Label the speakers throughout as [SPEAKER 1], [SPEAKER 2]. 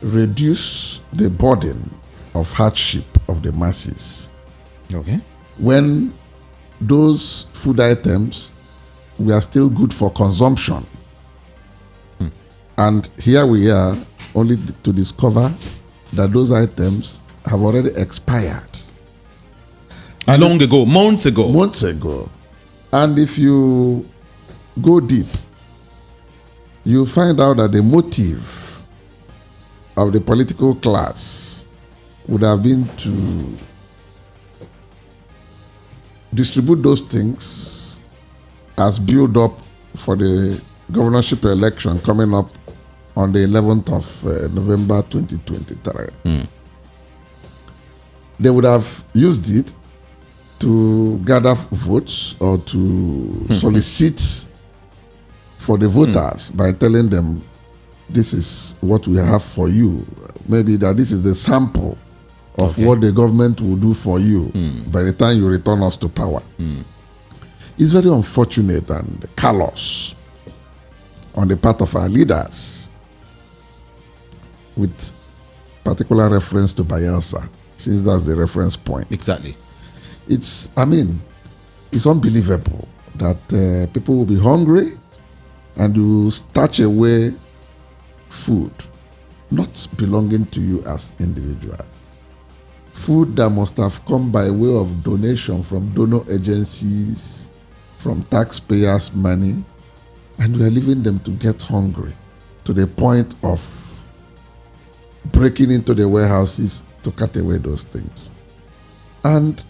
[SPEAKER 1] reduce the burden of hardship of the masses.
[SPEAKER 2] Okay.
[SPEAKER 1] When those food items were still good for consumption. And here we are, only to discover that those items have already expired.
[SPEAKER 2] Long ago, months ago.
[SPEAKER 1] Months ago. And if you go deep, you find out that the motive of the political class would have been to distribute those things as build up for the governorship election coming up on the 11th of November 2023. They would have used it to gather votes or to solicit for the voters by telling them, this is what we have for you. Maybe that this is the sample of what the government will do for you by the time you return us to power. It's very unfortunate and callous on the part of our leaders, with particular reference to Bayelsa, since that's the reference point.
[SPEAKER 2] Exactly.
[SPEAKER 1] It's unbelievable that people will be hungry and you snatch away food not belonging to you as individuals. Food that must have come by way of donation from donor agencies, from taxpayers' money, and we are leaving them to get hungry to the point of breaking into the warehouses to cut away those things. And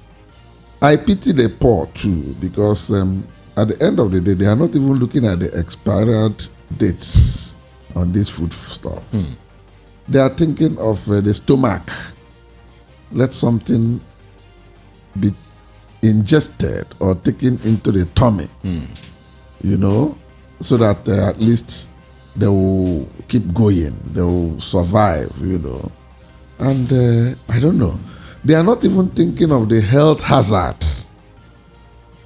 [SPEAKER 1] I pity the poor too, because at the end of the day, they are not even looking at the expired dates on this food stuff. They are thinking of the stomach. Let something be ingested or taken into the tummy, you know, so that at least they will keep going, they will survive, you know. And I don't know, they are not even thinking of the health hazard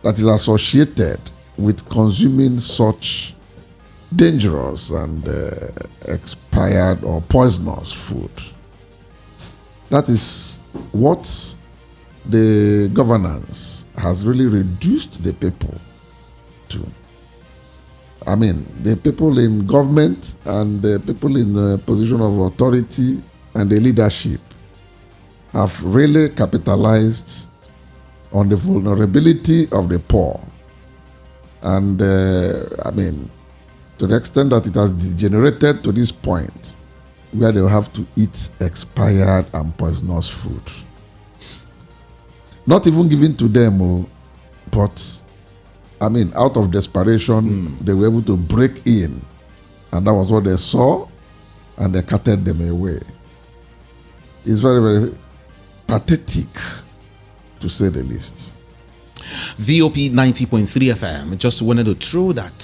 [SPEAKER 1] that is associated with consuming such dangerous and expired or poisonous food. That is what the governance has really reduced the people to. I mean, the people in government and the people in a position of authority and the leadership have really capitalized on the vulnerability of the poor. And I mean, to the extent that it has degenerated to this point where they will have to eat expired and poisonous food. Not even given to them, but I mean, out of desperation, they were able to break in, and that was what they saw, and they carted them away. It's very, very pathetic, to say the least.
[SPEAKER 2] VOP 90.3 FM just wanted to throw that,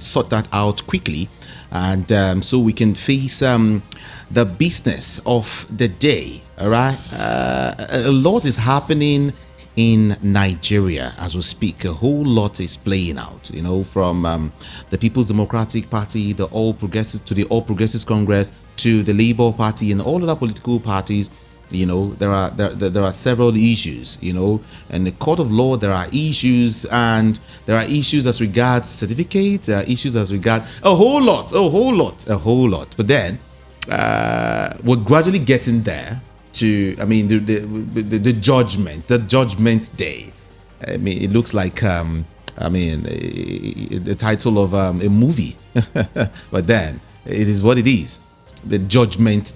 [SPEAKER 2] sort that out quickly, and so we can face the business of the day. All right, a lot is happening in Nigeria as we speak. A whole lot is playing out, you know, from the People's Democratic Party, the All Progressives Congress, to the Labour Party and all other political parties. You know, there are several issues, you know, and the court of law, there are issues, and there are issues as regards certificates, there are issues as regards a whole lot. But then we're gradually getting there to, I mean, the judgment day. I mean, it looks like the title of a movie, but then it is what it is. The judgment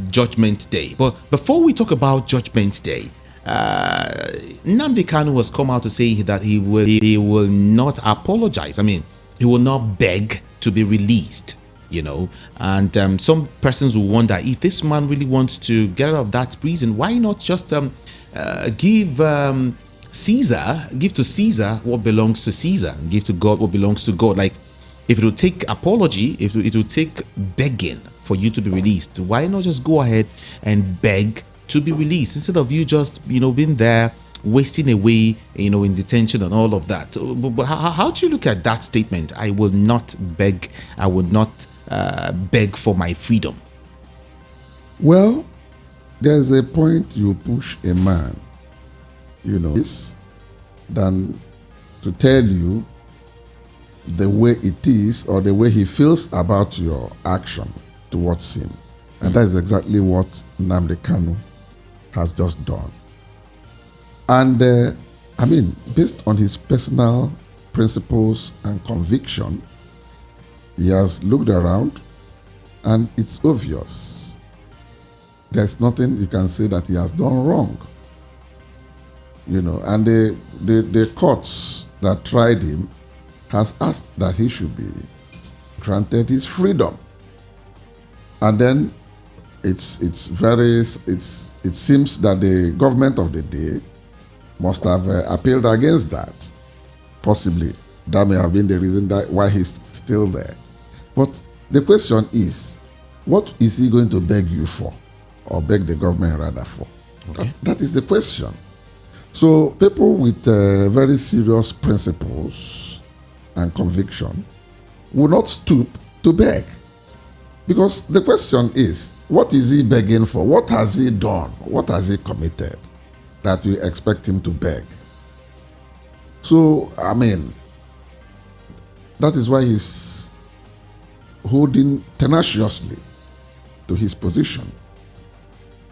[SPEAKER 2] day. But before we talk about judgment day, Nnamdi Kanu has come out to say that he will not apologize. I mean, he will not beg to be released, you know. And some persons will wonder, if this man really wants to get out of that prison, why not just give to Caesar what belongs to Caesar, and give to God what belongs to God? Like, if it will take apology, if it will take begging for you to be released, why not just go ahead and beg to be released, instead of you just, you know, being there wasting away, you know, in detention and all of that? But how do you look at that statement? I will not beg. I will not beg for my freedom.
[SPEAKER 1] Well, there's a point you push a man, is than to tell you the way it is or the way he feels about your action towards him. And that is exactly what Nnamdi Kanu has just done. And based on his personal principles and conviction, he has looked around and it's obvious. There's nothing you can say that he has done wrong. And the courts that tried him has asked that he should be granted his freedom. And then it seems that the government of the day must have appealed against that. Possibly that may have been the reason why he's still there. But the question is, what is he going to beg you for, or beg the government rather for?
[SPEAKER 2] Okay.
[SPEAKER 1] That is the question. So people with very serious principles and conviction will not stoop to beg. Because the question is, what is he begging for? What has he done? What has he committed that you expect him to beg? So, that is why he's holding tenaciously to his position,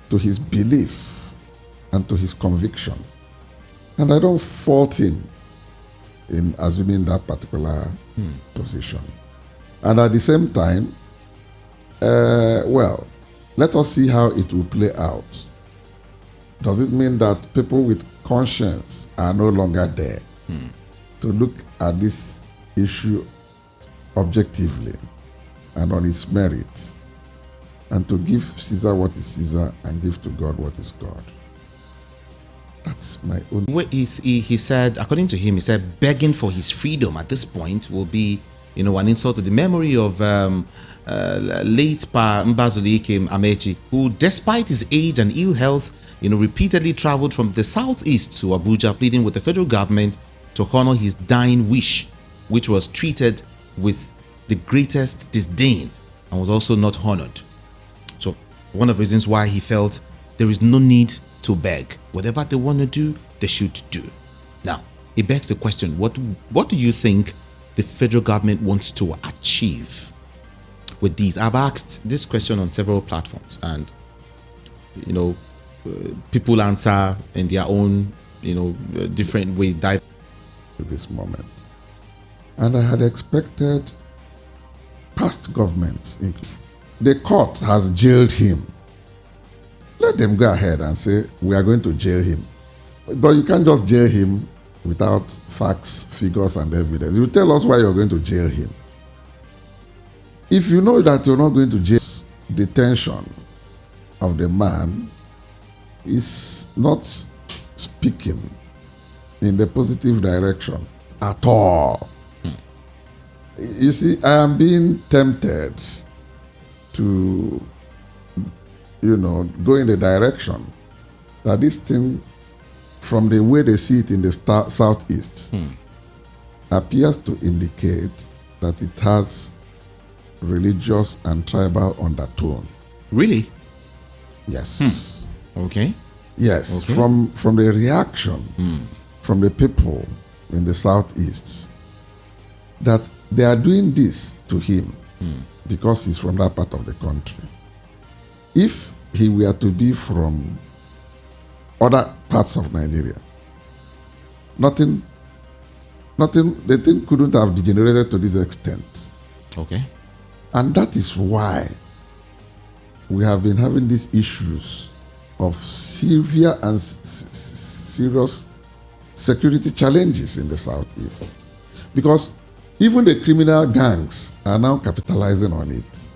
[SPEAKER 1] to his belief, and to his conviction. And I don't fault him in assuming that particular position. And at the same time, let us see how it will play out. Does it mean that people with conscience are no longer there to look at this issue objectively and on its merit, and to give Caesar what is Caesar and give to God what is God? That's my own.
[SPEAKER 2] He said, according to him, he said begging for his freedom at this point will be, an insult to the memory of late Pa Mbazulike Amechi, who, despite his age and ill health, repeatedly traveled from the southeast to Abuja, pleading with the federal government to honor his dying wish, which was treated with the greatest disdain and was also not honored. So one of the reasons why he felt there is no need to beg. Whatever they want to do, they should do. Now, it begs the question, what do you think the federal government wants to achieve with these? I've asked this question on several platforms, and people answer in their own different way. Dive
[SPEAKER 1] to this moment, and I had expected past governments. The court has jailed him. Let them go ahead and say we are going to jail him, but you can't just jail him without facts, figures, and evidence. You tell us why you're going to jail him. If you know that you're not going to jail, detention of the man is not speaking in the positive direction at all. You see, I am being tempted to, go in the direction that this thing, from the way they see it in the southeast, appears to indicate that it has religious and tribal undertone.
[SPEAKER 2] Really?
[SPEAKER 1] Yes.
[SPEAKER 2] Okay.
[SPEAKER 1] Yes.
[SPEAKER 2] Okay.
[SPEAKER 1] From the reaction from the people in the southeast, that they are doing this to him because he's from that part of the country. If he were to be from other parts of Nigeria, the thing couldn't have degenerated to this extent.
[SPEAKER 2] Okay.
[SPEAKER 1] And that is why we have been having these issues of severe and serious security challenges in the southeast. Because even the criminal gangs are now capitalizing on it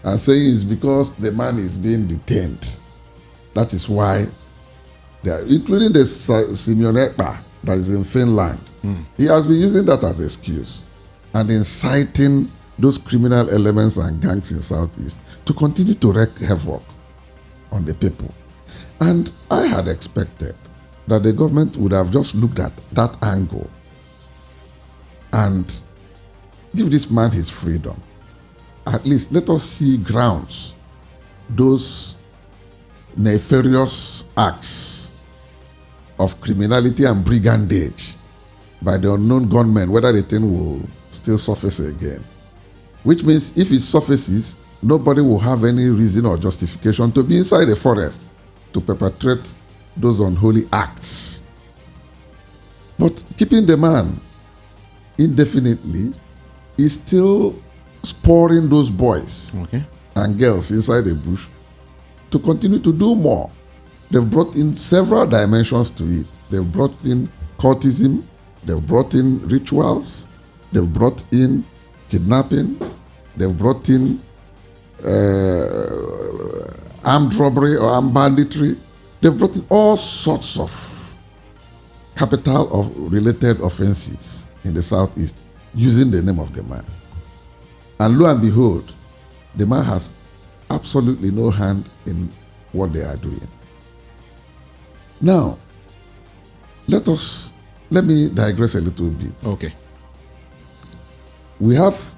[SPEAKER 1] and saying it's because the man is being detained. That is why they are, including the Simeon Ekpa that is in Finland. He has been using that as an excuse and inciting those criminal elements and gangs in Southeast to continue to wreak havoc on the people. And I had expected that the government would have just looked at that angle and give this man his freedom. At least let us see grounds those nefarious acts of criminality and brigandage by the unknown gunmen, whether the thing will still surface again. Which means if it surfaces, nobody will have any reason or justification to be inside the forest to perpetrate those unholy acts. But keeping the man indefinitely is still spurring those boys and girls inside the bush to continue to do more. They've brought in several dimensions to it. They've brought in cultism, they've brought in rituals, they've brought in kidnapping, they've brought in armed robbery or armed banditry. They've brought in all sorts of capital of related offenses in the southeast using the name of the man. And lo and behold, the man has absolutely no hand in what they are doing. Now, let me digress a little bit.
[SPEAKER 2] Okay.
[SPEAKER 1] We have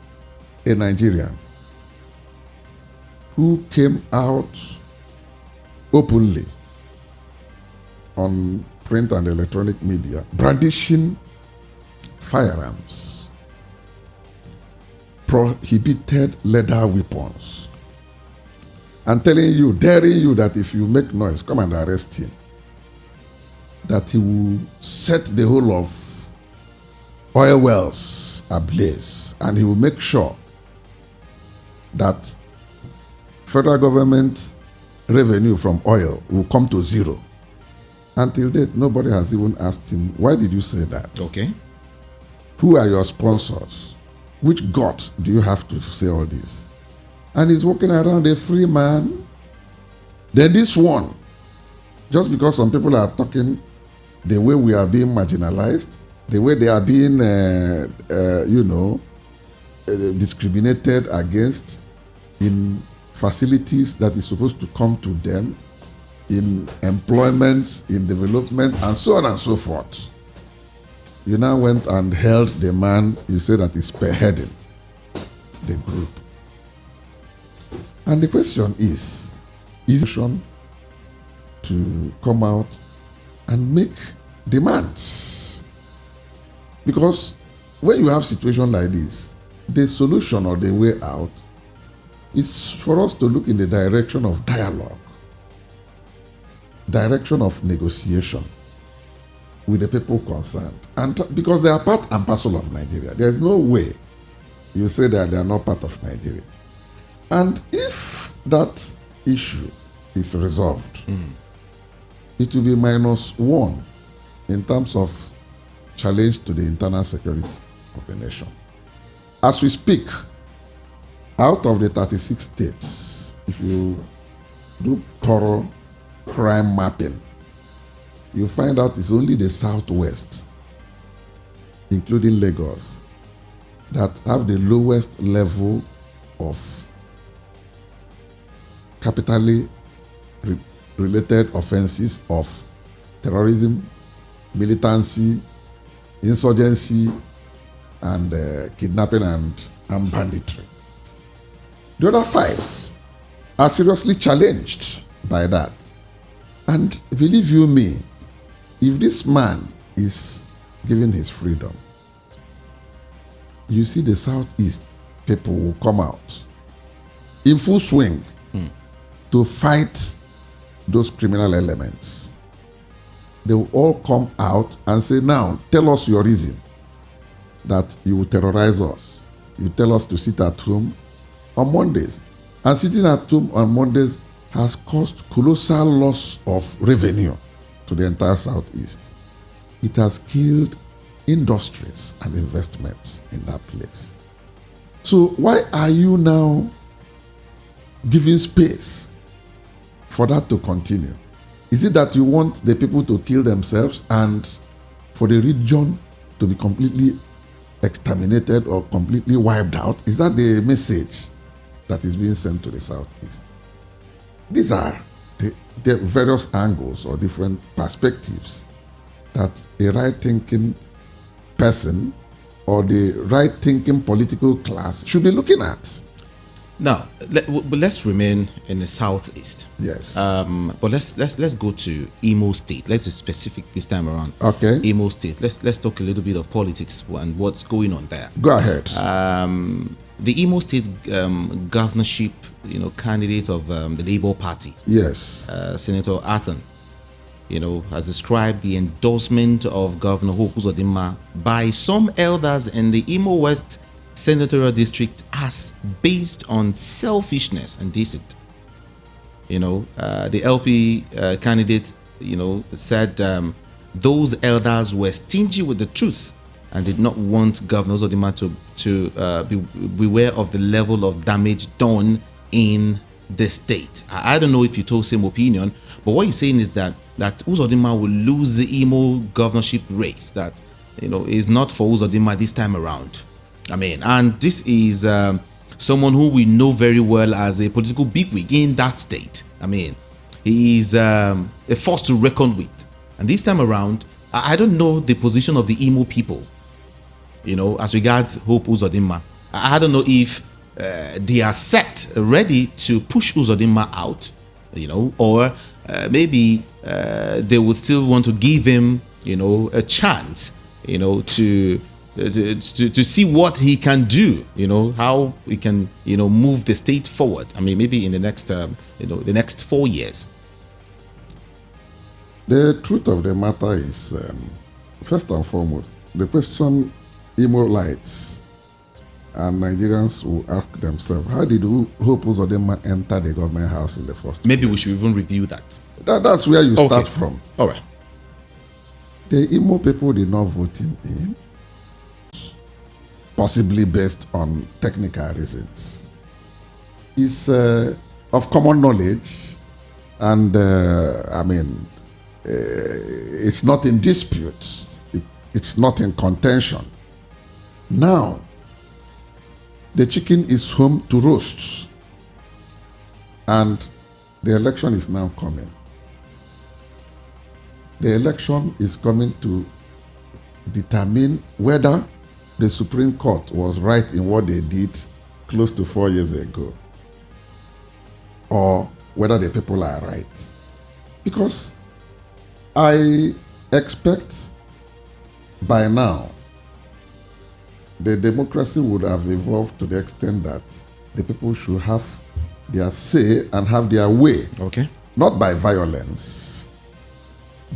[SPEAKER 1] a Nigerian who came out openly on print and electronic media brandishing firearms, prohibited leather weapons, and telling you, daring you that if you make noise, come and arrest him. That he will set the whole of oil wells ablaze, and he will make sure that federal government revenue from oil will come to zero. Until date, nobody has even asked him, why did you say that?
[SPEAKER 2] Okay.
[SPEAKER 1] Who are your sponsors? Which God do you have to say all this? And he's walking around a free man. Then this one, just because some people are talking the way we are being marginalized, the way they are being, discriminated against in facilities that is supposed to come to them, in employments, in development, and so on and so forth. You now went and held the man you say that is spearheading the group. And the question is it to come out and make demands? Because when you have situation like this, the solution or the way out is for us to look in the direction of dialogue, direction of negotiation with the people concerned. And because they are part and parcel of Nigeria, there's no way you say that they are not part of Nigeria. And if that issue is resolved, it will be -1 in terms of challenge to the internal security of the nation. As we speak, out of the 36 states, if you do thorough crime mapping, you find out it's only the southwest, including Lagos, that have the lowest level of capitally related offenses of terrorism, militancy, insurgency, and kidnapping and banditry. The other 5 are seriously challenged by that. And believe you me, if this man is given his freedom, you see the southeast people will come out in full swing to fight those criminal elements. They will all come out and say, now, tell us your reason that you will terrorize us. You tell us to sit at home on Mondays. And sitting at home on Mondays has caused colossal loss of revenue to the entire southeast. It has killed industries and investments in that place. So why are you now giving space for that to continue? Is it that you want the people to kill themselves and for the region to be completely exterminated or completely wiped out? Is that the message that is being sent to the southeast? These are the various angles or different perspectives that a right-thinking person or the right-thinking political class should be looking at.
[SPEAKER 2] Now, but let's remain in the southeast.
[SPEAKER 1] Yes.
[SPEAKER 2] But let's go to Imo State. Let's be specific this time around.
[SPEAKER 1] Okay.
[SPEAKER 2] Imo State. Let's talk a little bit of politics and what's going on there.
[SPEAKER 1] Go ahead.
[SPEAKER 2] The Imo State governorship, candidate of the Labour Party.
[SPEAKER 1] Yes.
[SPEAKER 2] Senator Athan, has described the endorsement of Governor Hope Uzodinma by some elders in the Imo West Senatorial District as based on selfishness and deceit. The LP candidate, said those elders were stingy with the truth and did not want Governor Uzodinma to beware of the level of damage done in the state. I don't know if you told same opinion, but what he's saying is that Uzodinma will lose the Imo governorship race. That is not for Uzodinma this time around. And this is someone who we know very well as a political bigwig in that state. He is a force to reckon with. And this time around, I don't know the position of the Imo people, as regards Hope Uzodinma. I don't know if they are set, ready to push Uzodinma out, or maybe they would still want to give him, a chance, to see what he can do, how he can, move the state forward. Maybe in the next, the next 4 years.
[SPEAKER 1] The truth of the matter is, first and foremost, the question Imolites and Nigerians will ask themselves, how did Hope Uzodinma enter the government house in the first
[SPEAKER 2] Maybe
[SPEAKER 1] place?
[SPEAKER 2] we should even review that.
[SPEAKER 1] That's where you start from.
[SPEAKER 2] All right.
[SPEAKER 1] The Imo people did not vote him in, possibly based on technical reasons. It's of common knowledge, and it's not in dispute. It's not in contention. Now, the chicken is home to roast, and the election is now coming. The election is coming to determine whether the Supreme Court was right in what they did close to 4 years ago, or whether the people are right. Because I expect by now the democracy would have evolved to the extent that the people should have their say and have their way.
[SPEAKER 2] Okay.
[SPEAKER 1] Not by violence,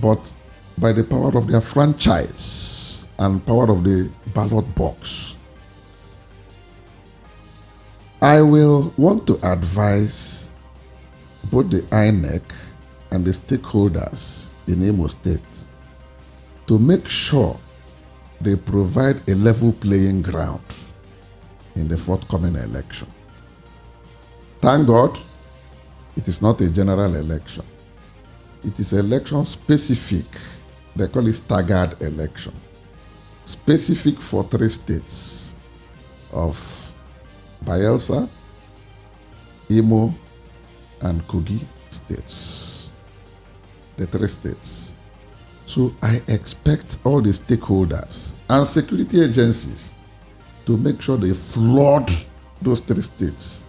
[SPEAKER 1] but by the power of their franchise and power of the ballot box. I will want to advise both the INEC and the stakeholders in Imo State to make sure they provide a level playing ground in the forthcoming election. Thank God, it is not a general election. It is election specific. They call it staggered election. Specific for 3 states of Bayelsa, Imo, and Kogi states. The 3 states. So I expect all the stakeholders and security agencies to make sure they flood those 3 states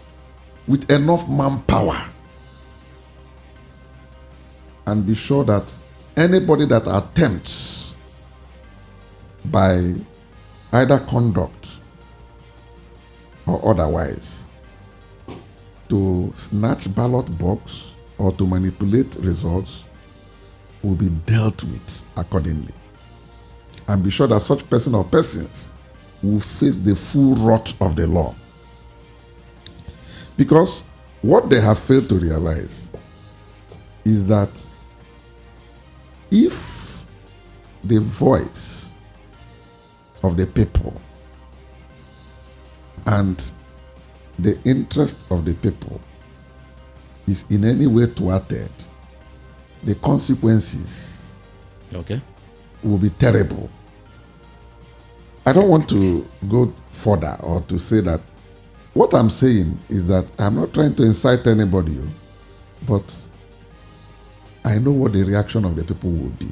[SPEAKER 1] with enough manpower, and be sure that anybody that attempts by either conduct or otherwise to snatch ballot box or to manipulate results will be dealt with accordingly. And be sure that such person or persons will face the full wrath of the law. Because what they have failed to realize is that if the voice of the people and the interest of the people is in any way thwarted, the consequences will be terrible. I don't want to go further or to say that. What I'm saying is that I'm not trying to incite anybody, but I know what the reaction of the people will be.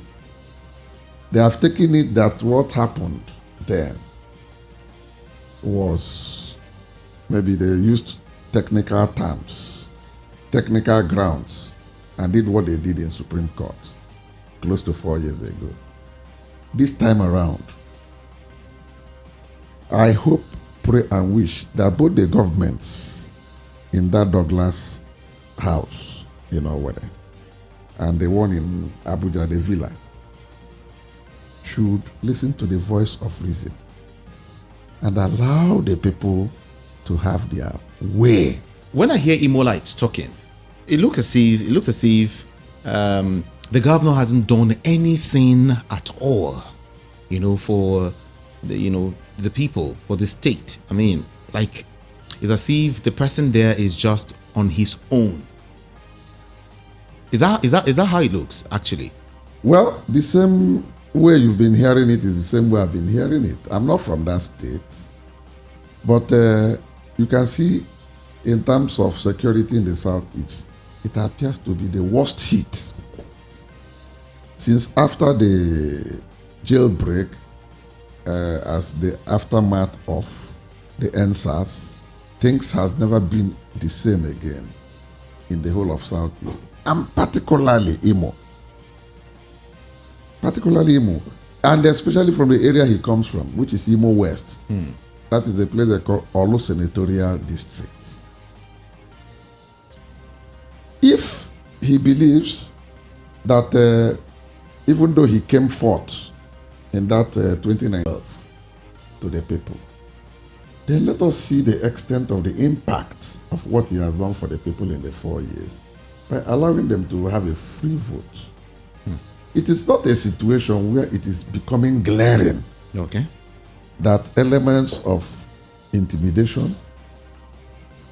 [SPEAKER 1] They have taken it that what happened then was maybe they used technical terms, technical grounds, and did what they did in Supreme Court close to 4 years ago. This time around, I hope, pray, and wish that both the governments in that Douglas house in Owerri and the one in Abuja, the villa, should listen to the voice of reason and allow the people to have their way.
[SPEAKER 2] When I hear Imolites talking, it looks as if the governor hasn't done anything at all, for the people, for the state. I mean, like, it's as if the person there is just on his own. Is that how it looks, actually?
[SPEAKER 1] Well, the same way you've been hearing it is the same way I've been hearing it. I'm not from that state, but you can see in terms of security in the southeast, it appears to be the worst hit since after the jailbreak, as the aftermath of the NSAS. Things has never been the same again in the whole of southeast, and particularly Imo, and especially from the area he comes from, which is Imo West. That is the place they call Olu Senatorial District. If he believes that even though he came forth in that 2019 to the people, then let us see the extent of the impact of what he has done for the people in the 4 years by allowing them to have a free vote. It is not a situation where it is becoming glaring that elements of intimidation,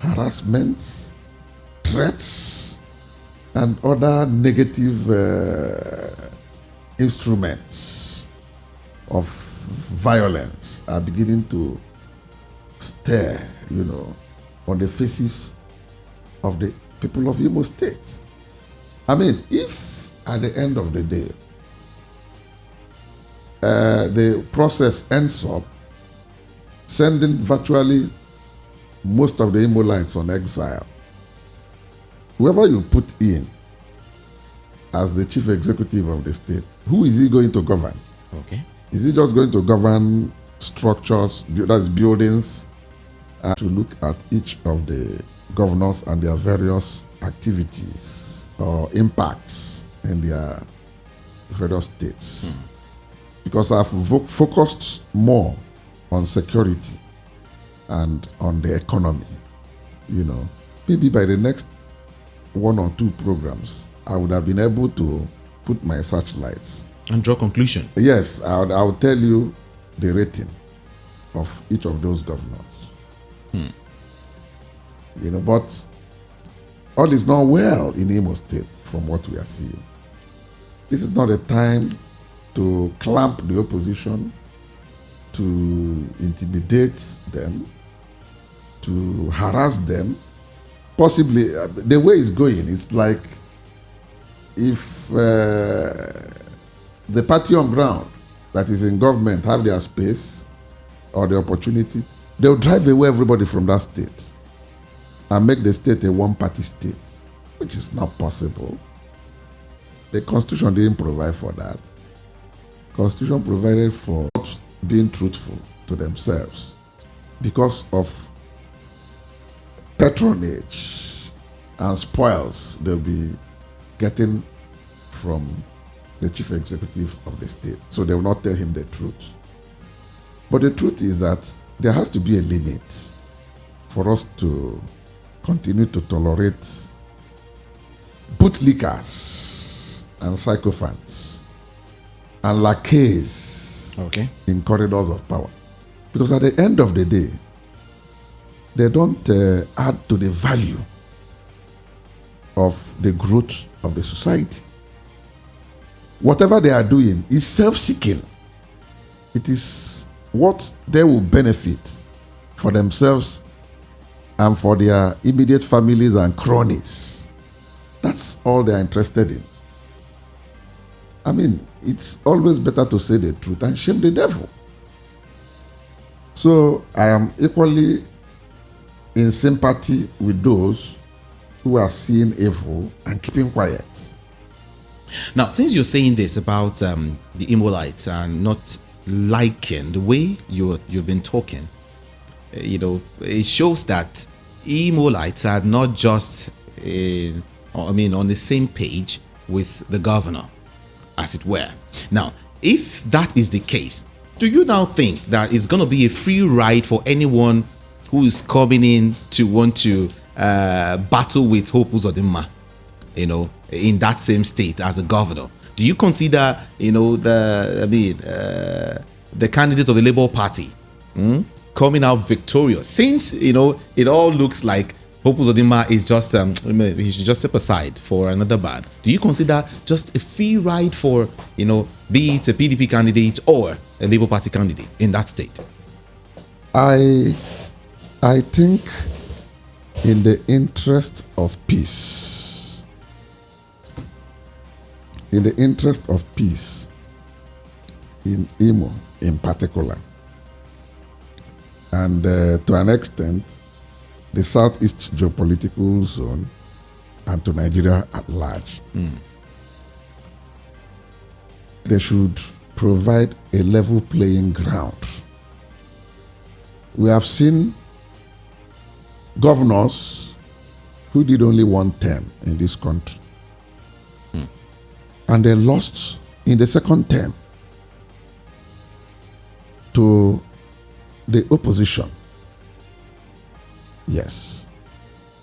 [SPEAKER 1] harassments, threats, and other negative instruments of violence are beginning to stare, on the faces of the people of Imo State. I mean, if at the end of the day, the process ends up sending virtually most of the Imolites on exile, whoever you put in as the chief executive of the state, who is he going to govern? Is he just going to govern structures, that's buildings, and to look at each of the governors and their various activities or impacts in their various states? Because I've focused more on security and on the economy. Maybe by the next 1 or 2 programs, I would have been able to put my searchlights
[SPEAKER 2] and draw conclusion.
[SPEAKER 1] Yes, I would tell you the rating of each of those governors. But all is not well in Imo State from what we are seeing. This is not a time to clamp the opposition, to intimidate them, to harass them. Possibly, the way it's going, it's like if the party on ground that is in government have their space or the opportunity, they'll drive away everybody from that state and make the state a one-party state, which is not possible. The Constitution didn't provide for that. Constitution provided for being truthful to themselves because of patronage and spoils they'll be getting from the chief executive of the state. So they will not tell him the truth. But the truth is that there has to be a limit for us to continue to tolerate bootlickers and sycophants and lackeys in corridors of power. Because at the end of the day, they don't add to the value of the growth of the society. Whatever they are doing is self-seeking. It is what they will benefit for themselves and for their immediate families and cronies. That's all they are interested in. I mean, it's always better to say the truth and shame the devil. So I am equally in sympathy with those who are seeing evil and keeping quiet.
[SPEAKER 2] Now, since you're saying this about the Imolites and not liking the way you've been talking, it shows that Imolites are not just, on the same page with the governor, as it were. Now, if that is the case, do you now think that it's going to be a free ride for anyone who is coming in to want to battle with Hope Uzodinma, in that same state as a governor? Do you consider, the candidate of the Labour Party coming out victorious? Since, it all looks like Hope Uzodinma is just, he should just step aside for another bad. Do you consider just a free ride for, be it a PDP candidate or a Labour Party candidate in that state?
[SPEAKER 1] I think in the interest of peace, in Imo in particular, and to an extent, the Southeast geopolitical zone, and to Nigeria at large, they should provide a level playing ground. We have seen governors who did only 1 term in this country, and they lost in the second term to the opposition. Yes.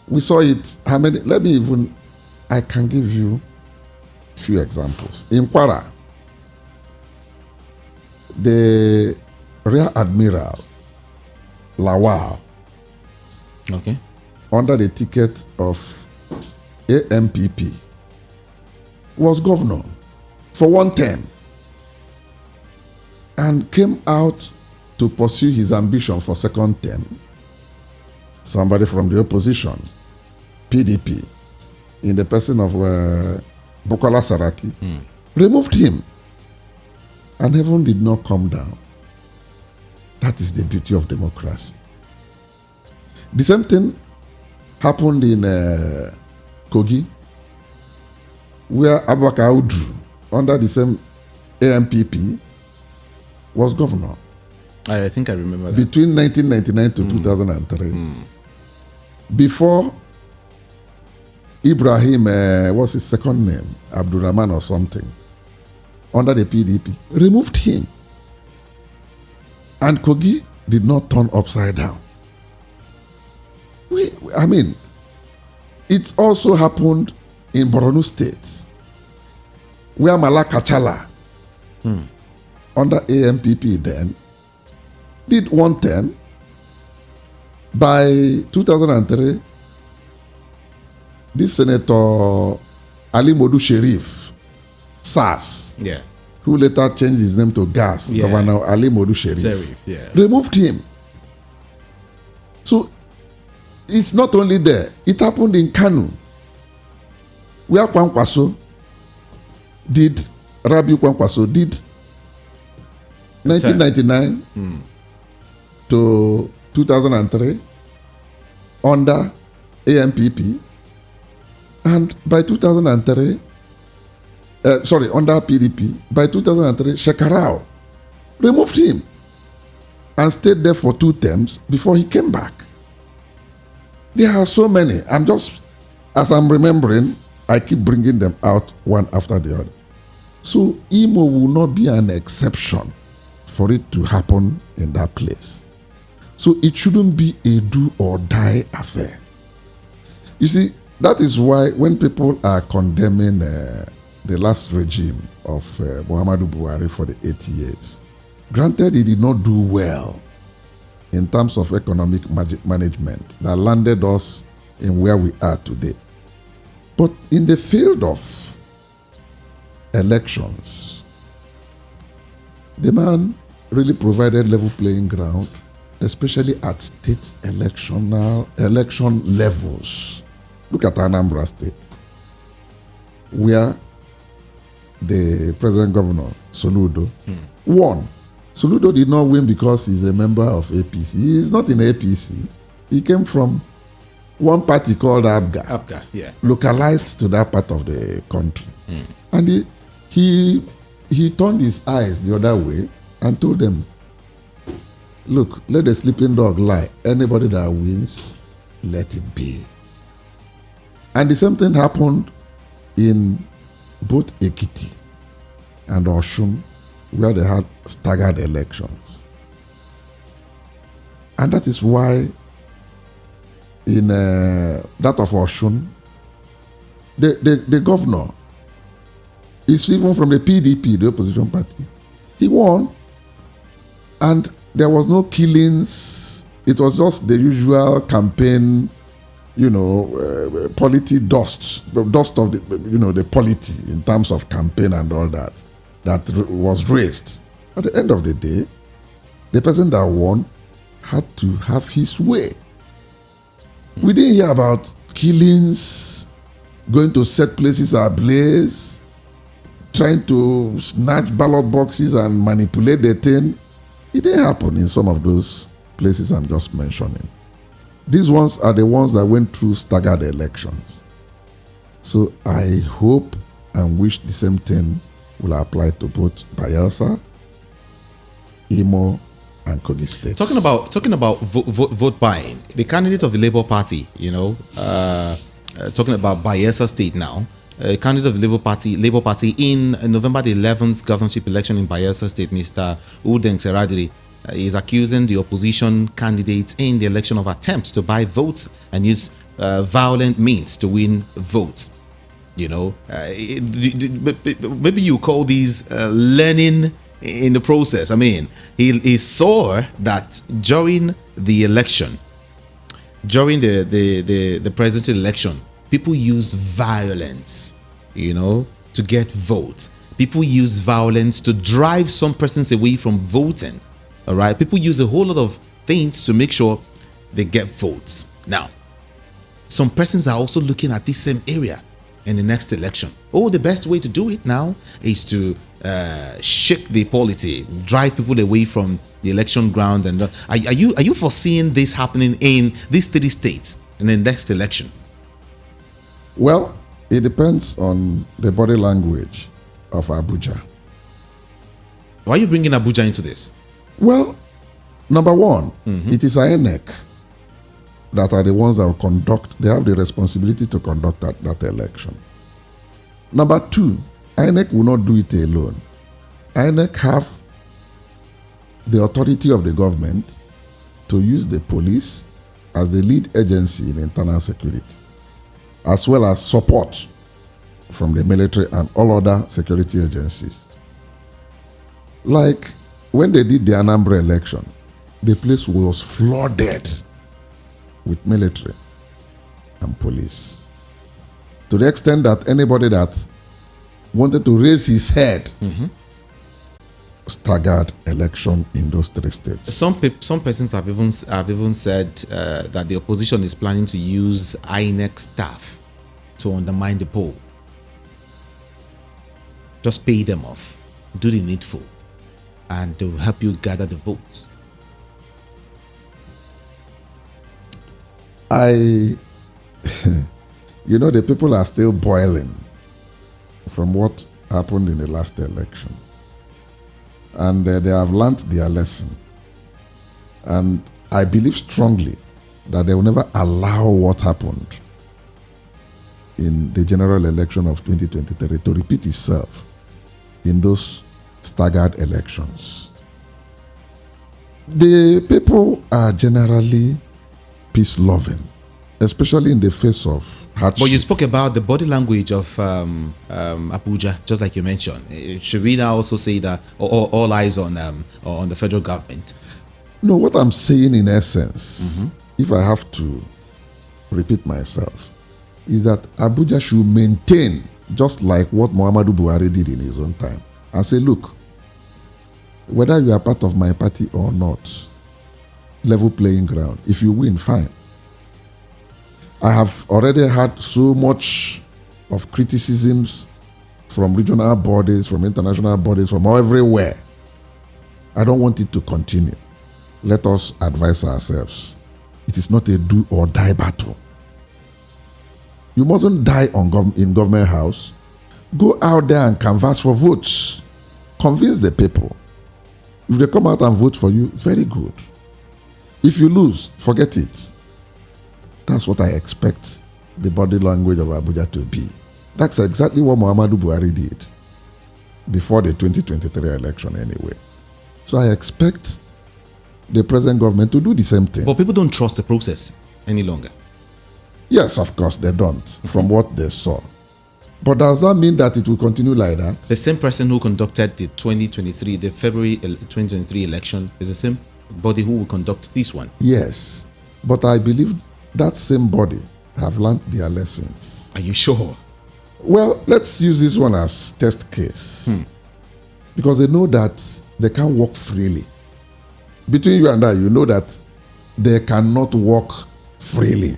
[SPEAKER 1] We saw it. How many? I can give you a few examples. In Kwara, the Rear Admiral Lawal, under the ticket of AMPP, was governor for 1 term and came out to pursue his ambition for second term. Somebody from the opposition, PDP, in the person of Bukola Saraki, removed him, and heaven did not come down. That is the beauty of democracy. The same thing happened in Kogi, where Abubakar Audu, under the same AMPP, was governor.
[SPEAKER 2] I think I remember that.
[SPEAKER 1] Between 1999 to 2003. Before Ibrahim, what's his second name? Abdurrahman or something, under the PDP, removed him. And Kogi did not turn upside down. It also happened in Borno State, where Malaka Chala, under AMPP then, did 1 term. By 2003, this Senator Ali Modu Sherif, SAS, who later changed his name to GAS, Governor Ali Modu Sherif, removed him. So it's not only there, it happened in Kanu, where Kwankwaso did, Rabiu Kwankwaso did 1999 to 2003 under AMPP, and by 2003, under PDP, by 2003, Shekarau removed him and stayed there for 2 terms before he came back. There are so many. As I'm remembering, I keep bringing them out one after the other. So Imo will not be an exception for it to happen in that place. So it shouldn't be a do or die affair. You see, that is why when people are condemning the last regime of Muhammadu Buhari for the 8 years, granted he did not do well in terms of economic management that landed us in where we are today. But in the field of elections, the man really provided level playing ground, especially at state election levels. Look at Anambra State, where the present governor, Soludo, won. Soludo did not win because he's a member of APC. He is not in APC. He came from one party called ABGA,
[SPEAKER 2] Abga, yeah.
[SPEAKER 1] localized to that part of the country. And he turned his eyes the other way and told them, look, let the sleeping dog lie. Anybody that wins, let it be. And the same thing happened in both Ekiti and Oshun, where they had staggered elections. And that is why in that of Oshun, the governor is even from the PDP, the opposition party. He won, and there was no killings. It was just the usual campaign, polity dust, the dust of the polity in terms of campaign and all that was raised. At the end of the day, the person that won had to have his way. We didn't hear about killings, going to set places ablaze, trying to snatch ballot boxes and manipulate the thing. It didn't happen in some of those places I'm just mentioning. These ones are the ones that went through staggered elections. So I hope and wish the same thing will apply to both Bayelsa, Imo, and Kogi states.
[SPEAKER 2] Talking about vote buying, the candidate of the Labour Party, talking about Bayelsa State now, candidate of the Labour Party in November the 11th governorship election in Bayelsa State, Mr. Udeng Seradiri, is accusing the opposition candidates in the election of attempts to buy votes and use violent means to win votes. Maybe you call these learning in the process. I mean, he saw that during the election, during the presidential election, people use violence, to get votes. People use violence to drive some persons away from voting. All right, people use a whole lot of things to make sure they get votes. Now, some persons are also looking at this same area in the next election. The best way to do it now is to shake the polity, drive people away from the election ground. And are you foreseeing this happening in these 3 states in the next election?
[SPEAKER 1] Well, it depends on the body language of Abuja.
[SPEAKER 2] Why are you bringing Abuja into this?
[SPEAKER 1] Well, number one, it is INEC that are the ones that will conduct. They have the responsibility to conduct that election. Number two, INEC will not do it alone. INEC have the authority of the government to use the police as the lead agency in internal security, as well as support from the military and all other security agencies. Like when they did the Anambra election, the place was flooded with military and police, to the extent that anybody that wanted to raise his head staggered election in those 3 states.
[SPEAKER 2] Some persons have even said that the opposition is planning to use INEC staff to undermine the poll. Just pay them off, do the needful, and they will help you gather the votes.
[SPEAKER 1] The people are still boiling from what happened in the last election. And they have learnt their lesson. And I believe strongly that they will never allow what happened in the general election of 2023 to repeat itself in those staggered elections. The people are generally peace-loving, especially in the face of hardship.
[SPEAKER 2] But you spoke about the body language of Abuja, just like you mentioned. Should we now also say that all eyes on the federal government?
[SPEAKER 1] No, what I'm saying in essence, if I have to repeat myself, is that Abuja should maintain, just like what Muhammadu Buhari did in his own time, and say, look, whether you are part of my party or not, level playing ground. If you win, fine. I have already had so much of criticisms from regional bodies, from international bodies, from everywhere. I don't want it to continue. Let us advise ourselves. It is not a do or die battle. You mustn't die in government house. Go out there and canvass for votes. Convince the people. If they come out and vote for you, very good. If you lose, forget it. That's what I expect the body language of Abuja to be. That's exactly what Muhammadu Buhari did before the 2023 election anyway. So I expect the present government to do the same thing.
[SPEAKER 2] But people don't trust the process any longer.
[SPEAKER 1] Yes, of course they don't, from what they saw. But does that mean that it will continue like that?
[SPEAKER 2] The same person who conducted the February 2023 election is the same body who will conduct this one.
[SPEAKER 1] Yes, but I believe that same body have learned their lessons.
[SPEAKER 2] Are you sure?
[SPEAKER 1] Well, let's use this one as test case. Because they know that they can't walk freely. Between you and I, you know that they cannot walk freely.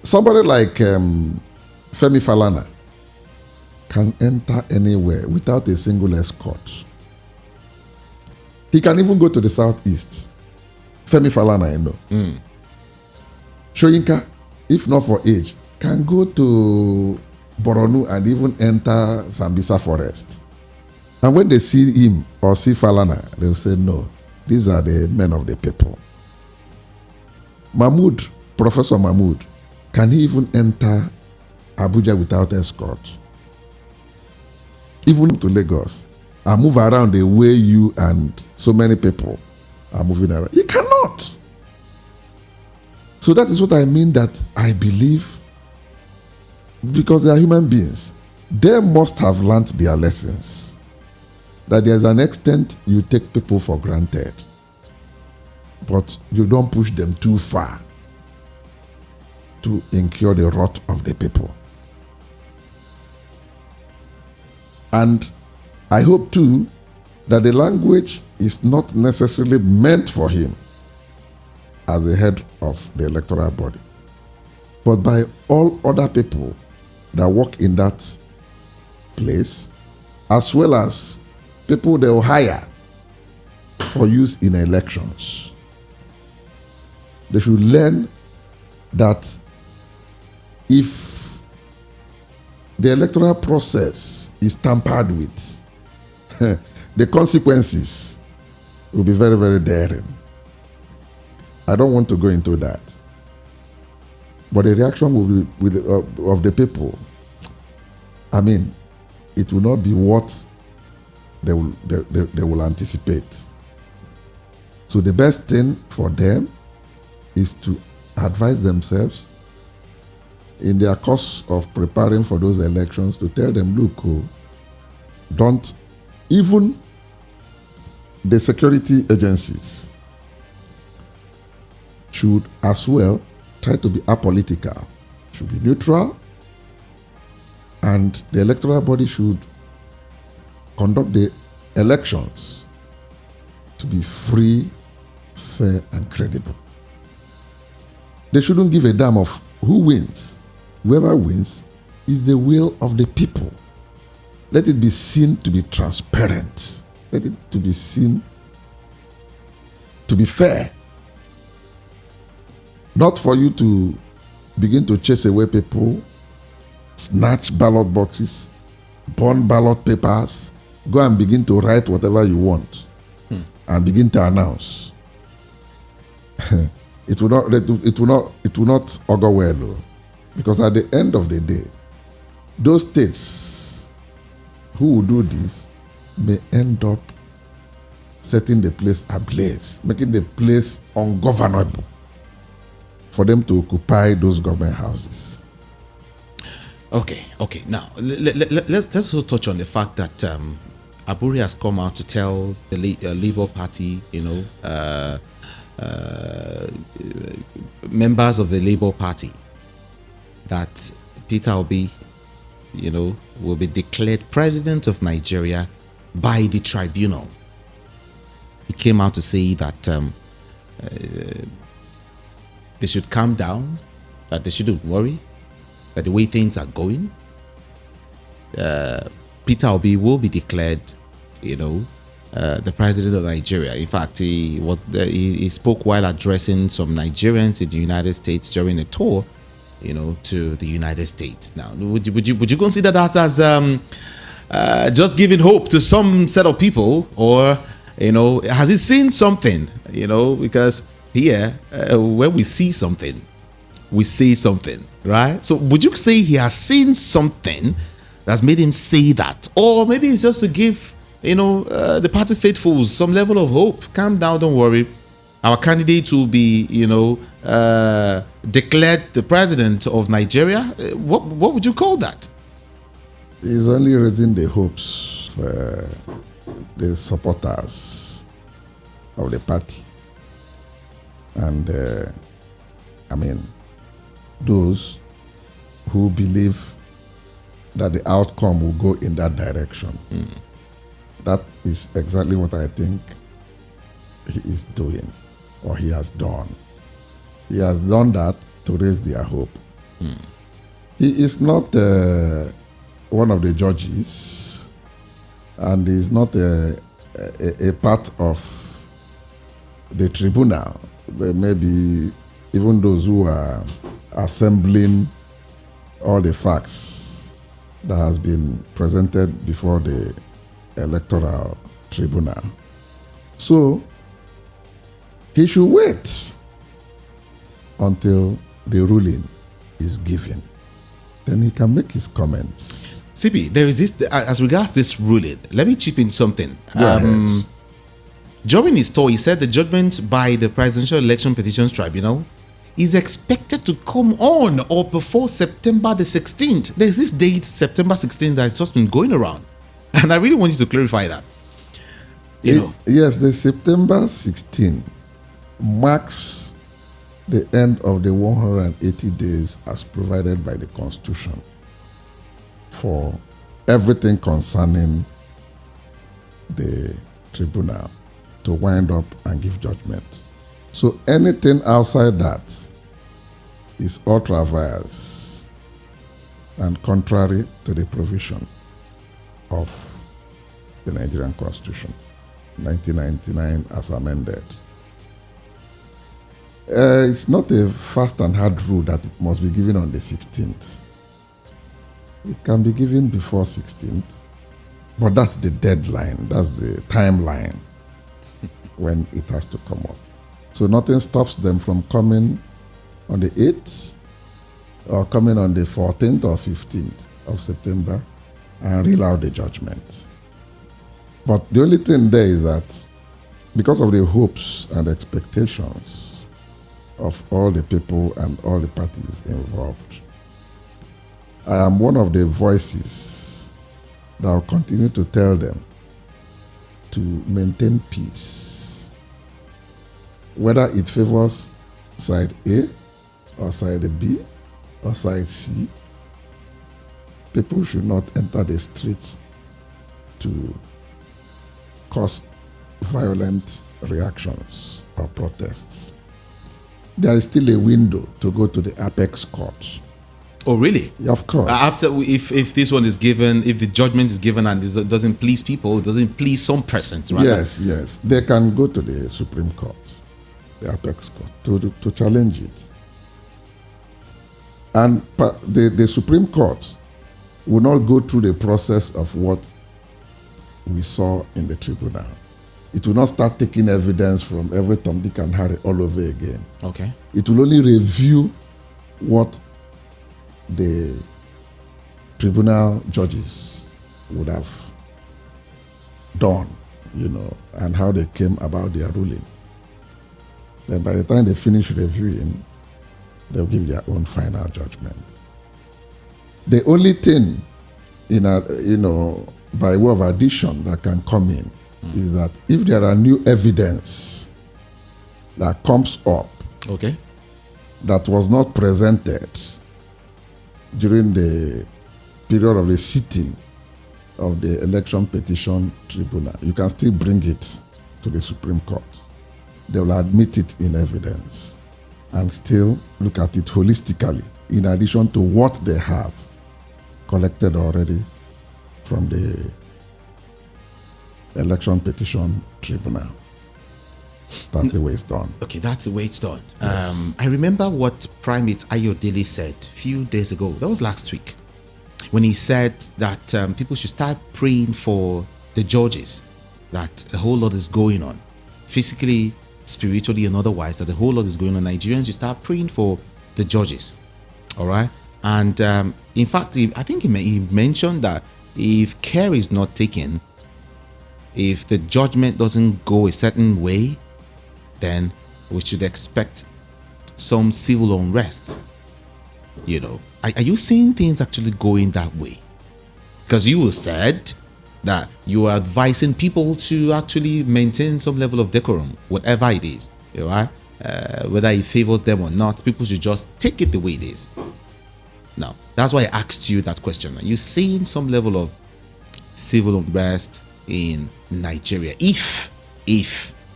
[SPEAKER 1] Somebody like Femi Falana can enter anywhere without a single escort. He can even go to the southeast. Femi Falana, you know. Shoyinka, if not for age, can go to Boronu and even enter Sambisa Forest. And when they see him or see Falana, they will say, no, these are the men of the people. Mahmood, Professor Mahmood, can he even enter Abuja without escort? Even to Lagos, and move around the way you and so many people are moving around. He cannot. So that is what I mean, that I believe, because they are human beings, they must have learned their lessons. That there is an extent you take people for granted, but you don't push them too far to incur the wrath of the people. And I hope too that the language is not necessarily meant for him as the head of the electoral body, but by all other people that work in that place, as well as people they will hire for use in elections. They should learn that if the electoral process is tampered with, the consequences will be very, very daring. I don't want to go into that. But the reaction will be of the people, I mean, it will not be what they will anticipate. So the best thing for them is to advise themselves in their course of preparing for those elections, to tell them, look, don't, even the security agencies should as well try to be apolitical, should be neutral, and the electoral body should conduct the elections to be free, fair, and credible. They shouldn't give a damn of who wins. Whoever wins is the will of the people. Let it be seen to be transparent. Let it to be seen to be fair. Not for you to begin to chase away people, snatch ballot boxes, burn ballot papers, go and begin to write whatever you want, and begin to announce. It will not augur well, because at the end of the day, those states who will do this may end up setting the place ablaze, making the place ungovernable for them to occupy those government houses.
[SPEAKER 2] Okay. Now, let's also touch on the fact that Aburi has come out to tell the Labour Party, members of the Labour Party, that Peter Obi, will be declared president of Nigeria by the tribunal. He came out to say that they should calm down, that they shouldn't worry, that the way things are going, Peter Obi will be declared, the president of Nigeria. In fact, he spoke while addressing some Nigerians in the United States during a tour, to the United States. Now, would you consider that as just giving hope to some set of people, or has he seen something? Because here, when we see something, we say something, right? So, would you say he has seen something that's made him say that, or maybe it's just to give the party faithfuls some level of hope? Calm down, don't worry. Our candidate will be, declared the president of Nigeria. What would you call that?
[SPEAKER 1] He's only raising the hopes for the supporters of the party. And, those who believe that the outcome will go in that direction. That is exactly what I think he is doing, or he has done. He has done that to raise their hope. He is not one of the judges, and he is not a part of the tribunal. But maybe even those who are assembling all the facts that has been presented before the electoral tribunal. So he should wait until the ruling is given. Then he can make his comments.
[SPEAKER 2] CP, there is this, as regards this ruling, let me chip in something. During his tour, he said the judgment by the Presidential Election Petitions Tribunal is expected to come on or before September the 16th. There's this date, September 16th, that's just been going around. And I really want you to clarify that.
[SPEAKER 1] Yes, the September 16th marks the end of the 180 days as provided by the Constitution for everything concerning the tribunal to wind up and give judgment. So anything outside that is ultra vires and contrary to the provision of the Nigerian Constitution, 1999 as amended. It's not a fast and hard rule that it must be given on the 16th. It can be given before 16th, but that's the deadline, that's the timeline when it has to come up. So nothing stops them from coming on the 8th or coming on the 14th or 15th of September and reel out the judgment. But the only thing there is that because of the hopes and expectations of all the people and all the parties involved, I am one of the voices that will continue to tell them to maintain peace, whether it favors side A or side B or side C. People should not enter the streets to cause violent reactions or protests. There is still a window to go to the apex court.
[SPEAKER 2] Oh, really?
[SPEAKER 1] Of course.
[SPEAKER 2] After, if this one is given, if the judgment is given and it doesn't please people, it doesn't please some persons, right?
[SPEAKER 1] Yes. They can go to the Supreme Court, the apex court, to challenge it. And the Supreme Court will not go through the process of what we saw in the tribunal. It will not start taking evidence from every Tom, Dick, and Harry all over again.
[SPEAKER 2] Okay.
[SPEAKER 1] It will only review what the tribunal judges would have done, and how they came about their ruling. Then by the time they finish reviewing, they'll give their own final judgment. The only thing, by way of addition that can come in is that if there are new evidence that comes up,
[SPEAKER 2] okay,
[SPEAKER 1] that was not presented during the period of the sitting of the election petition tribunal, you can still bring it to the Supreme Court. They will admit it in evidence and still look at it holistically, in addition to what they have collected already from the election petition tribunal. That's the way it's done.
[SPEAKER 2] Okay, that's the way it's done.
[SPEAKER 1] Yes.
[SPEAKER 2] I remember what Primate Ayodele said a few days ago. That was last week, when he said that people should start praying for the judges, that a whole lot is going on, physically, spiritually, and otherwise, that a whole lot is going on. Nigerians should start praying for the judges. All right. And in fact, I think he mentioned that if care is not taken, if the judgment doesn't go a certain way, then we should expect some civil unrest. You know, are you seeing things actually going that way? Because you said that you are advising people to actually maintain some level of decorum, whatever it is, you know, whether it favors them or not. People should just take it the way it is. Now, that's why I asked you that question. Are you seeing some level of civil unrest in Nigeria if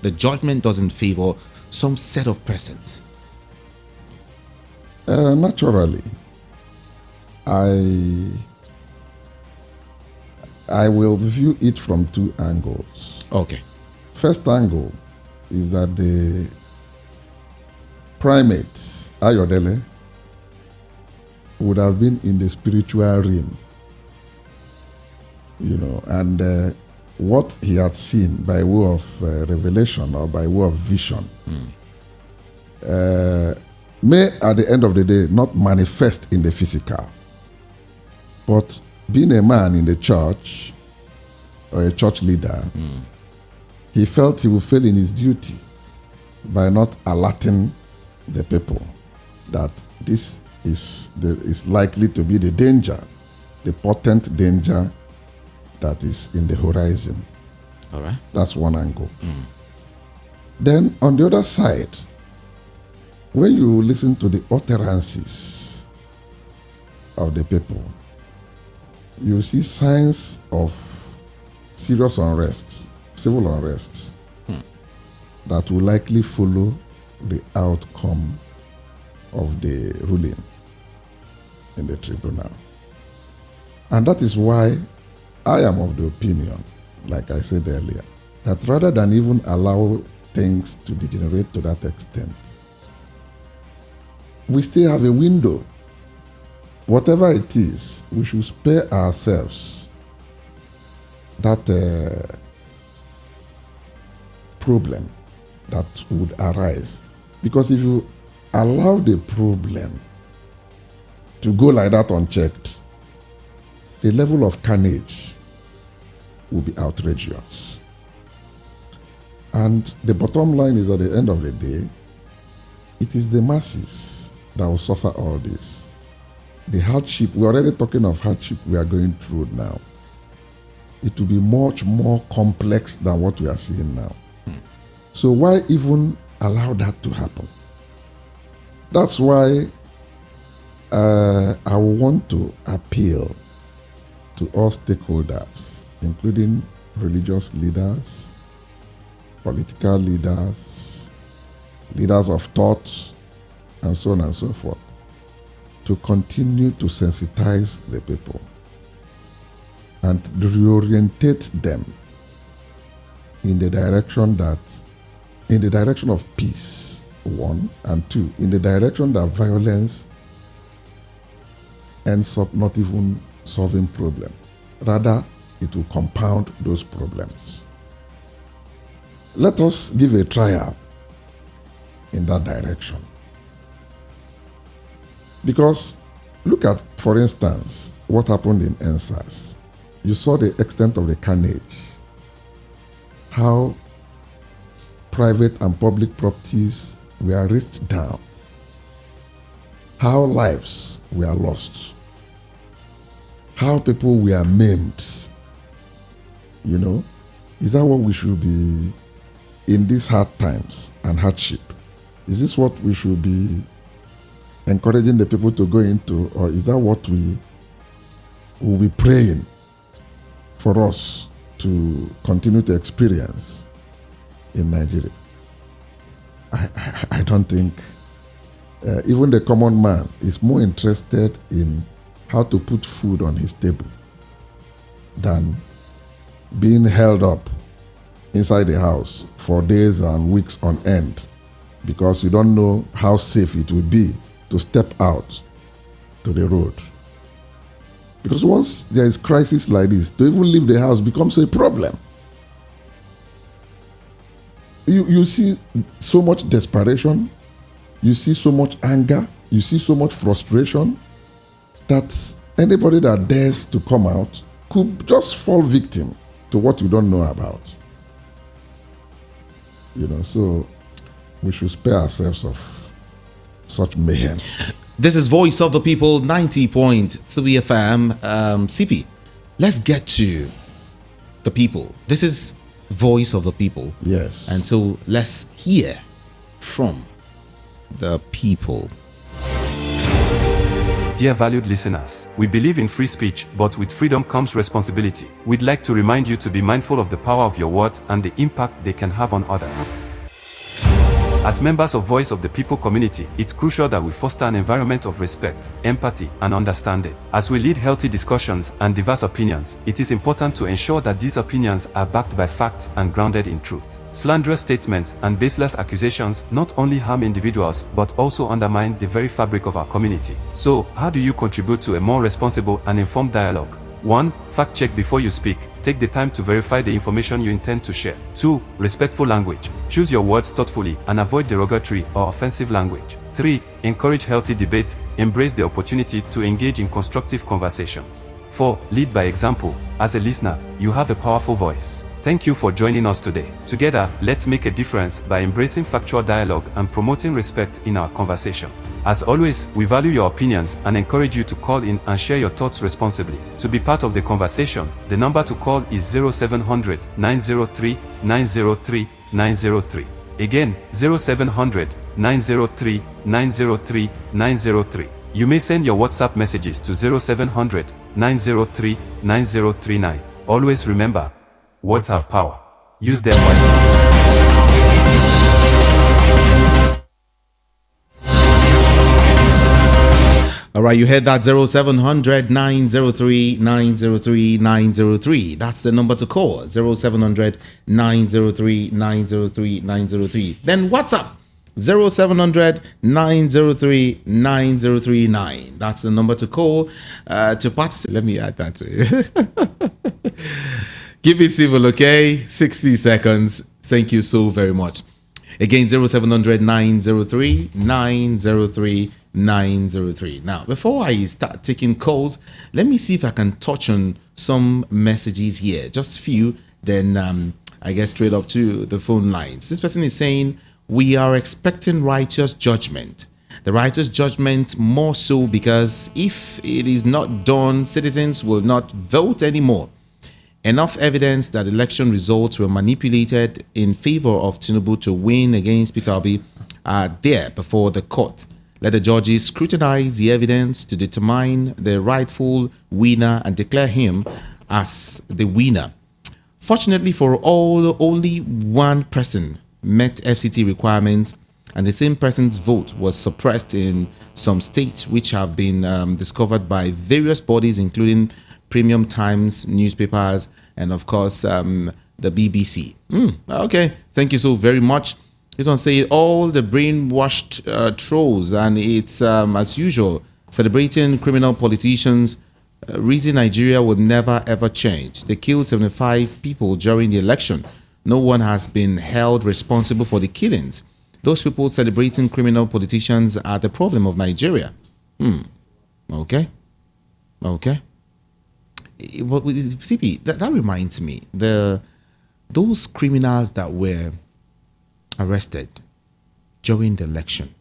[SPEAKER 2] the judgment doesn't favor some set of persons?
[SPEAKER 1] Naturally, I will view it from two angles.
[SPEAKER 2] Okay.
[SPEAKER 1] First angle is that the primate, Ayodele, would have been in the spiritual realm, you know, and what he had seen by way of revelation or by way of vision may, at the end of the day, not manifest in the physical. But being a man in the church or a church leader, he felt he would fail in his duty by not alerting the people that this is likely to be the danger, the potent danger that is in the horizon.
[SPEAKER 2] All right.
[SPEAKER 1] That's one angle. Then on the other side, when you listen to the utterances of the people, you see signs of serious unrest, civil unrest, that will likely follow the outcome of the ruling in the tribunal. And that is why I am of the opinion, like I said earlier, that rather than even allow things to degenerate to that extent, we still have a window. Whatever it is, we should spare ourselves that problem that would arise. Because if you allow the problem to go like that unchecked, the level of carnage will be outrageous. And the bottom line is, at the end of the day, it is the masses that will suffer all this. The hardship, we're already talking of hardship we are going through now. It will be much more complex than what we are seeing now. So why even allow that to happen? That's why I want to appeal to all stakeholders, including religious leaders, political leaders, leaders of thought, and so on and so forth, to continue to sensitize the people and reorientate them in the direction of peace, one, and two, in the direction that violence ends up not even solving problem. Rather, it will compound those problems. Let us give a trial in that direction. Because look at, for instance, what happened in NSAS. You saw the extent of the carnage. How private and public properties were razed down. How lives were lost. How people were maimed. You know, is that what we should be in these hard times and hardship? Is this what we should be encouraging the people to go into, or is that what we will be praying for us to continue to experience in Nigeria? I don't think even the common man is more interested in how to put food on his table than being held up inside the house for days and weeks on end because you don't know how safe it will be to step out to the road. Because once there is crisis like this, to even leave the house becomes a problem. You see so much desperation, you see so much anger, you see so much frustration that anybody that dares to come out could just fall victim to what you don't know about. So we should spare ourselves of such mayhem.
[SPEAKER 2] This is Voice of the People, 90.3 FM. CP, let's get to the people. This is Voice of the People.
[SPEAKER 1] Yes.
[SPEAKER 2] And so let's hear from the people.
[SPEAKER 3] Dear valued listeners, we believe in free speech, but with freedom comes responsibility. We'd like to remind you to be mindful of the power of your words and the impact they can have on others. As members of Voice of the People community, it's crucial that we foster an environment of respect, empathy, and understanding. As we lead healthy discussions and diverse opinions, it is important to ensure that these opinions are backed by facts and grounded in truth. Slanderous statements and baseless accusations not only harm individuals but also undermine the very fabric of our community. So, how do you contribute to a more responsible and informed dialogue? 1. Fact check before you speak. Take the time to verify the information you intend to share. 2. Respectful language. Choose your words thoughtfully and avoid derogatory or offensive language. 3. Encourage healthy debate. Embrace the opportunity to engage in constructive conversations. 4. Lead by example. As a listener, you have a powerful voice. Thank you for joining us today. Together, let's make a difference by embracing factual dialogue and promoting respect in our conversations. As always, we value your opinions and encourage you to call in and share your thoughts responsibly. To be part of the conversation, the number to call is 0700 903 903 903. Again, 0700 903 903 903. You may send your WhatsApp messages to 0700 903 9039. Always remember, words have power. Use them wisely.
[SPEAKER 2] All right, you heard that 0700 903 903 903. That's the number to call, 0700 903 903 903. Then WhatsApp, 0700 903 9039. That's the number to call to participate. Let me add that to it. Keep it civil, okay? 60 seconds. Thank you so very much. Again, 0700 903 903 903. Now, before I start taking calls, let me see if I can touch on some messages here. Just a few, then I get straight up to the phone lines. This person is saying, we are expecting righteous judgment. The righteous judgment more so because if it is not done, citizens will not vote anymore. Enough evidence that election results were manipulated in favor of Tinubu to win against Peter Obi are there before the court. Let the judges scrutinize the evidence to determine the rightful winner and declare him as the winner. Fortunately for all, only one person met FCT requirements, and the same person's vote was suppressed in some states which have been discovered by various bodies, including Premium Times newspapers, and of course the BBC. Okay, thank you so very much. This one say all the brainwashed trolls, and it's as usual celebrating criminal politicians. Reason Nigeria would never ever change. They killed 75 people during the election. No one has been held responsible for the killings. Those people celebrating criminal politicians are the problem of Nigeria. Okay. But CP, that reminds me, those criminals that were arrested during the election,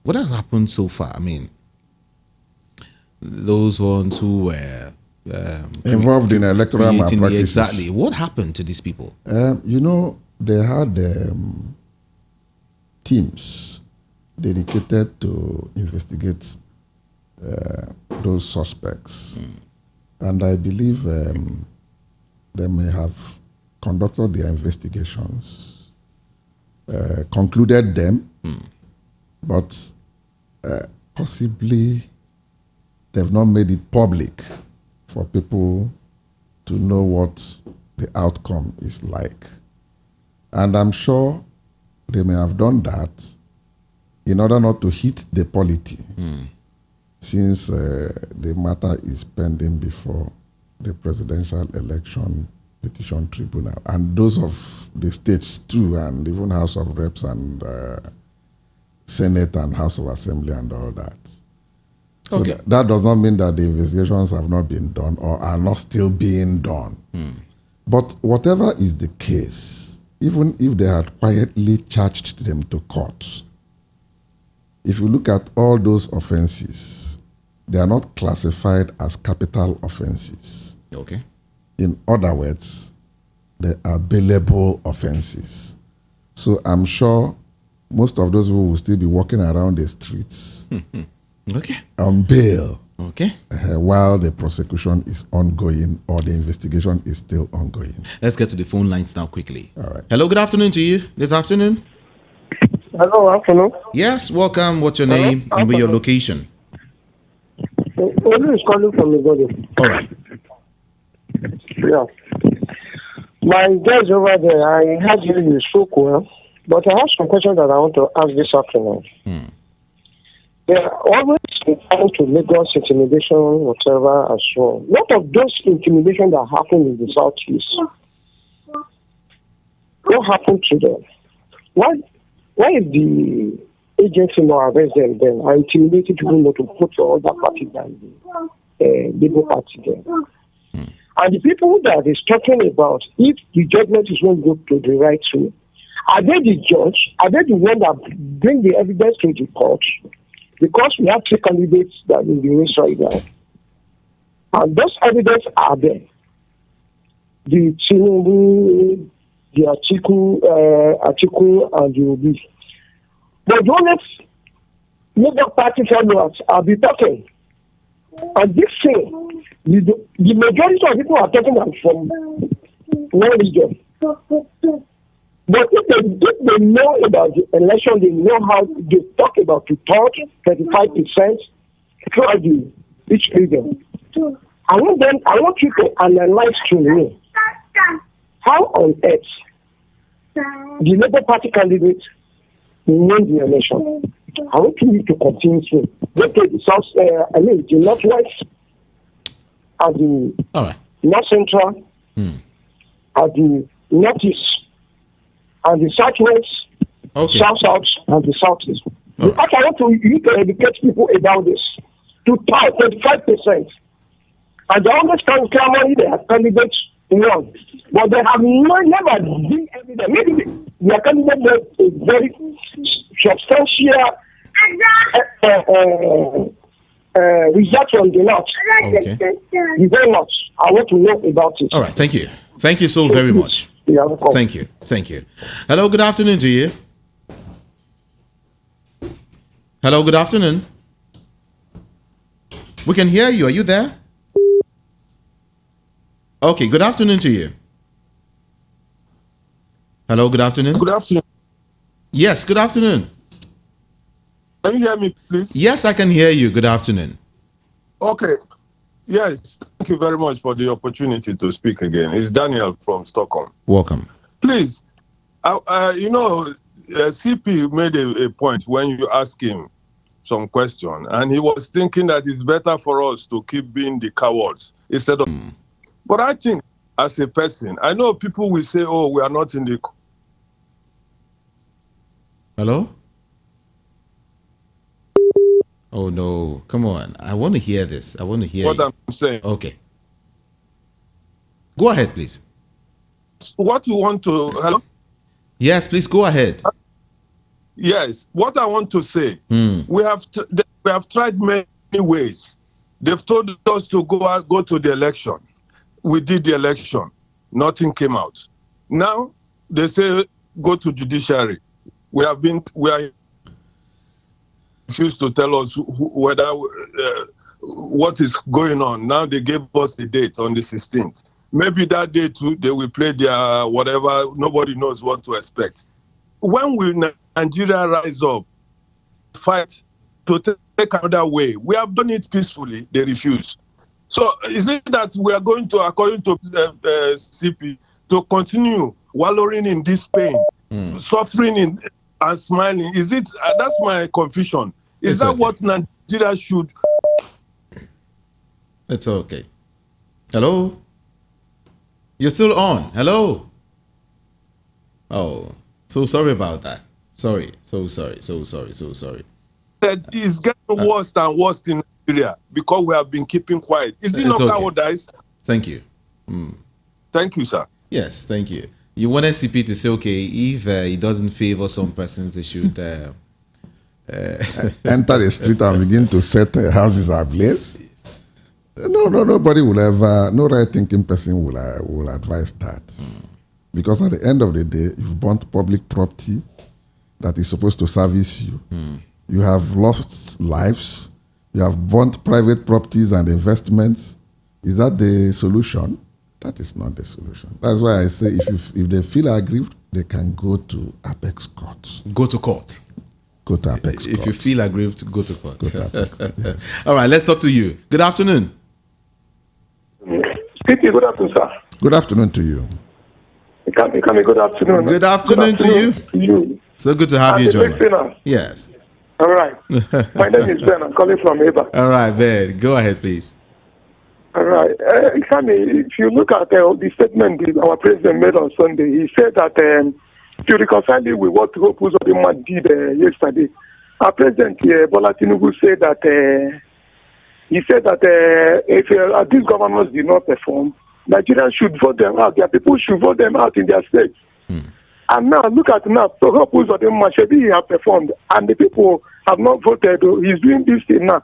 [SPEAKER 2] what has happened so far? I mean, those ones who were
[SPEAKER 1] involved in electoral malpractices.
[SPEAKER 2] Exactly. What happened to these people?
[SPEAKER 1] They had teams dedicated to investigate those suspects. And I believe they may have conducted their investigations, concluded them, but possibly they've not made it public for people to know what the outcome is like. And I'm sure they may have done that in order not to hit the polity, since the matter is pending before the Presidential Election Petition Tribunal, and those of the states too, and even House of Reps and Senate and House of Assembly and all that. So
[SPEAKER 2] Okay.
[SPEAKER 1] that does not mean that the investigations have not been done or are not still being done. But whatever is the case, even if they had quietly charged them to court, if you look at all those offenses, they are not classified as capital offenses.
[SPEAKER 2] Okay.
[SPEAKER 1] In other words, they are bailable offenses. So I'm sure most of those who will still be walking around the streets
[SPEAKER 2] Okay.
[SPEAKER 1] on bail
[SPEAKER 2] Okay.
[SPEAKER 1] while the prosecution is ongoing or the investigation is still ongoing.
[SPEAKER 2] Let's get to the phone lines now quickly.
[SPEAKER 1] All right.
[SPEAKER 2] Hello, good afternoon to you this afternoon.
[SPEAKER 4] Hello, afternoon.
[SPEAKER 2] Yes, welcome. What's your name and where your location?
[SPEAKER 4] Olu is calling from the body.
[SPEAKER 2] All right.
[SPEAKER 4] Yeah. My guys over there, I heard you spoke well, but I have some questions that I want to ask this afternoon. They are always referring to Lagos intimidation, whatever, and so on. What of those intimidation that happened in the southeast? What happened to them? Why is the agency not arrest them then? I intimidated people not to put all that party than the Labour Party then. And the people that is talking about if the judgment is not go to the right way, are they the judge? Are they the one that bring the evidence to the court? Because we have three candidates that will be raised right now. And those evidence are there. The Tinubu, the Atiku, and the Obi. But the only Labour Party followers are be talking. And this thing, the majority of people are talking from one region. But if they know about the election, they know how they talk about the 35% throughout each region. I want you to analyze to me how on earth the Labour Party candidate win the election. I want you to continue to go to the south, the northwest, and the
[SPEAKER 2] All right.
[SPEAKER 4] north central, and the northeast, and the southwest,
[SPEAKER 2] Okay.
[SPEAKER 4] south, and the southeast.
[SPEAKER 2] All
[SPEAKER 4] Because I want you to educate people about this to 35%. And they always come clamoring their candidates wrong. But they have never been evident. Maybe their candidate has a very substantial result from the north.
[SPEAKER 2] Okay.
[SPEAKER 4] Very much. I want to know about it.
[SPEAKER 2] All right. Thank you. Thank you so very much.
[SPEAKER 4] You are welcome.
[SPEAKER 2] Thank you. Thank you. Hello, good afternoon to you. Hello, good afternoon. We can hear you. Are you there? Okay, good afternoon to you. Hello, good afternoon.
[SPEAKER 5] Good afternoon.
[SPEAKER 2] Yes, good afternoon.
[SPEAKER 5] Can you hear me, please?
[SPEAKER 2] Yes, I can hear you. Good afternoon.
[SPEAKER 5] Okay. Yes, thank you very much for the opportunity to speak again. It's Daniel from Stockholm.
[SPEAKER 2] Welcome.
[SPEAKER 5] Please, CP made a point when you asked him some question, and he was thinking that it's better for us to keep being the cowards instead of... But I think, as a person, I know people will say, oh, we are not in the...
[SPEAKER 2] Hello? Oh, no. Come on. I want to hear this. I want to hear
[SPEAKER 5] What
[SPEAKER 2] you.
[SPEAKER 5] I'm saying.
[SPEAKER 2] Okay. Go ahead, please.
[SPEAKER 5] What you want to... Hello?
[SPEAKER 2] Yes, please go ahead.
[SPEAKER 5] Yes. What I want to say, we have tried many ways. They've told us to go to the election. We did the election. Nothing came out. Now they say go to judiciary. We are refused to tell us whether what is going on. Now they gave us the date on the 16th. Maybe that day too they will play their whatever. Nobody knows what to expect. When will Nigeria rise up, fight to take another way? We have done it peacefully. They refuse. So is it that we are going to, according to CP, to continue wallowing in this pain, suffering and smiling? Is it? That's my confusion. Is that what Nigeria should?
[SPEAKER 2] It's okay. Hello? You're still on. Hello? Oh, so sorry about that. Sorry. So sorry.
[SPEAKER 5] It's getting worse and worse in Nigeria because we have been keeping quiet. Is it not cowardice?
[SPEAKER 2] Thank you.
[SPEAKER 5] Thank you, sir.
[SPEAKER 2] Yes, thank you. You want SCP to say, okay, if it doesn't favor some persons, they should
[SPEAKER 1] enter the street and begin to set houses ablaze. No, nobody will ever, no right-thinking person will advise that. Because at the end of the day, you've burnt public property that is supposed to service you. You have lost lives. You have burnt private properties and investments. Is that the solution? That is not the solution. That's why I say if they feel aggrieved, they can go to apex court.
[SPEAKER 2] Go to court.
[SPEAKER 1] Go to apex court.
[SPEAKER 2] If you feel aggrieved, go to court.
[SPEAKER 1] Go to apex court. Yes.
[SPEAKER 2] All right, let's talk to you. Good afternoon.
[SPEAKER 4] Good afternoon, sir.
[SPEAKER 1] Good afternoon to you.
[SPEAKER 4] Good afternoon.
[SPEAKER 2] Good afternoon to you. So good to have you join us. Yes.
[SPEAKER 4] All right. My name is Ben. I'm calling from Eba.
[SPEAKER 2] All right, Ben. Go ahead, please.
[SPEAKER 4] All right. If you look at the statement our president made on Sunday, he said that to reconcile it with what Hope Uzodinma did yesterday, our president Bola Tinubu said that if these governors did not perform, Nigerians should vote them out. Their people should vote them out in their states. And now, look at now. So Hope Uzodinma he have performed, and the people have not voted. He's doing this thing now.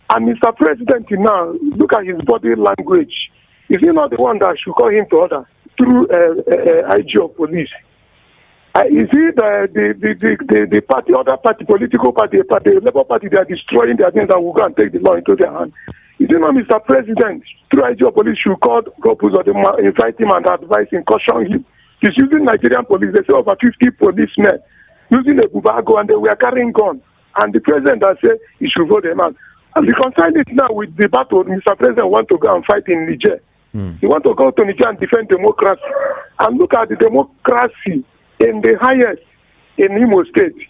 [SPEAKER 4] And Mr. President now, look at his body language. Is he not the one that should call him to order through IG of police? Is he the party, other party, political party, the Labour Party, they are destroying their things and will go and take the law into their hand? Is it not Mr. President, through IG of police, should call Hope Uzodinma, invite him and advise him, caution him? He's using Nigerian police. They say over 50 policemen using a bubago and they were carrying guns. And the president has said he should vote them out. And reconcile it now with the battle Mr. President want to go and fight in Niger. He want to go to Niger and defend democracy. And look at the democracy in the highest in Imo State.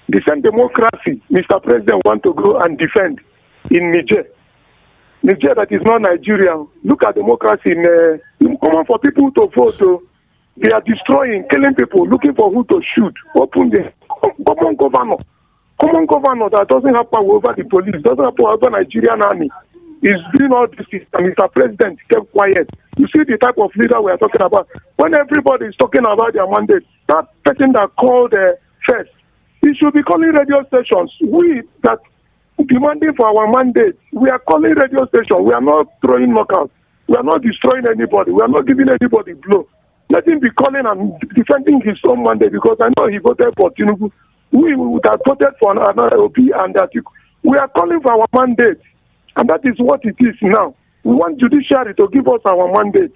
[SPEAKER 4] The same democracy Mr. President want to go and defend in Niger. Niger that is not Nigeria. Look at democracy in common for people to vote. They are destroying, killing people, looking for who to shoot. Open the common governor. Common governor that doesn't have power over the police, doesn't have power over Nigerian army, is doing all this. And Mr. President kept quiet. You see the type of leader we are talking about. When everybody is talking about their mandate, that person that called first, he should be calling radio stations. We that demanding for our mandate, we are calling radio stations. We are not throwing knockouts. We are not destroying anybody. We are not giving anybody blow. Let him be calling and defending his own mandate, because I know he voted for Tinubu. We would have voted for another OP and that we are calling for our mandate. And that is what it is now. We want judiciary to give us our mandate.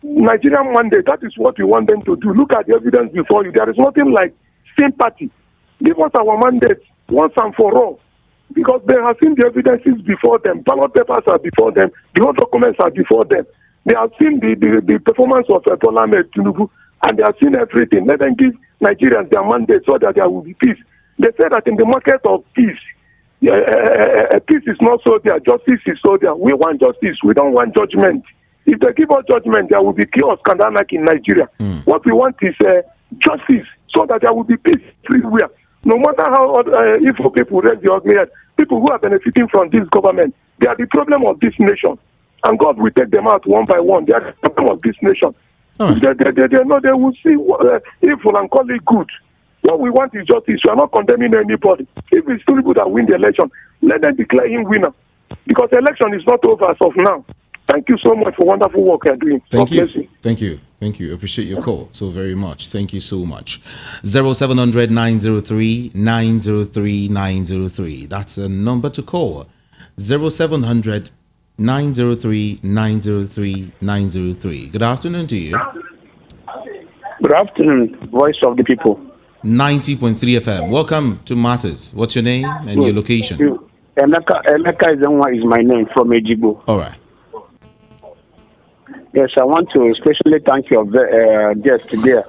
[SPEAKER 4] Nigerian mandate, that is what we want them to do. Look at the evidence before you. There is nothing like sympathy. Give us our mandate once and for all. Because they have seen the evidences before them. Ballot papers are before them. The whole documents are before them. They have seen the performance of Bola Ahmed Tinubu, and they have seen everything. Let them give Nigerians their mandate so that there will be peace. They say that in the market of peace, peace is not so there, justice is so there. We want justice, we don't want judgment. If they give us judgment, there will be chaos and anarchy in Nigeria. What we want is justice, so that there will be peace everywhere. No matter how evil people raise the ugly head, people who are benefiting from this government, they are the problem of this nation. And God will take them out one by one. They are the problem of this nation. Right. They will see evil and call it good. What we want is justice. We are not condemning anybody. If it's Tinubu that win the election, let them declare him winner. Because the election is not over as of now. Thank you so much for wonderful work you're doing.
[SPEAKER 2] Thank you. Thank you. Thank you. Appreciate your call so very much. Thank you so much. 0700 903 903 903. That's a number to call. 0700 903 903 903. Good afternoon to you.
[SPEAKER 6] Good afternoon, Voice of the People.
[SPEAKER 2] 90.3 FM. Welcome to Matters. What's your name and your location?
[SPEAKER 6] Emeka Ijeoma is my name, from Ejibo.
[SPEAKER 2] All right.
[SPEAKER 6] Yes, I want to especially thank your guest there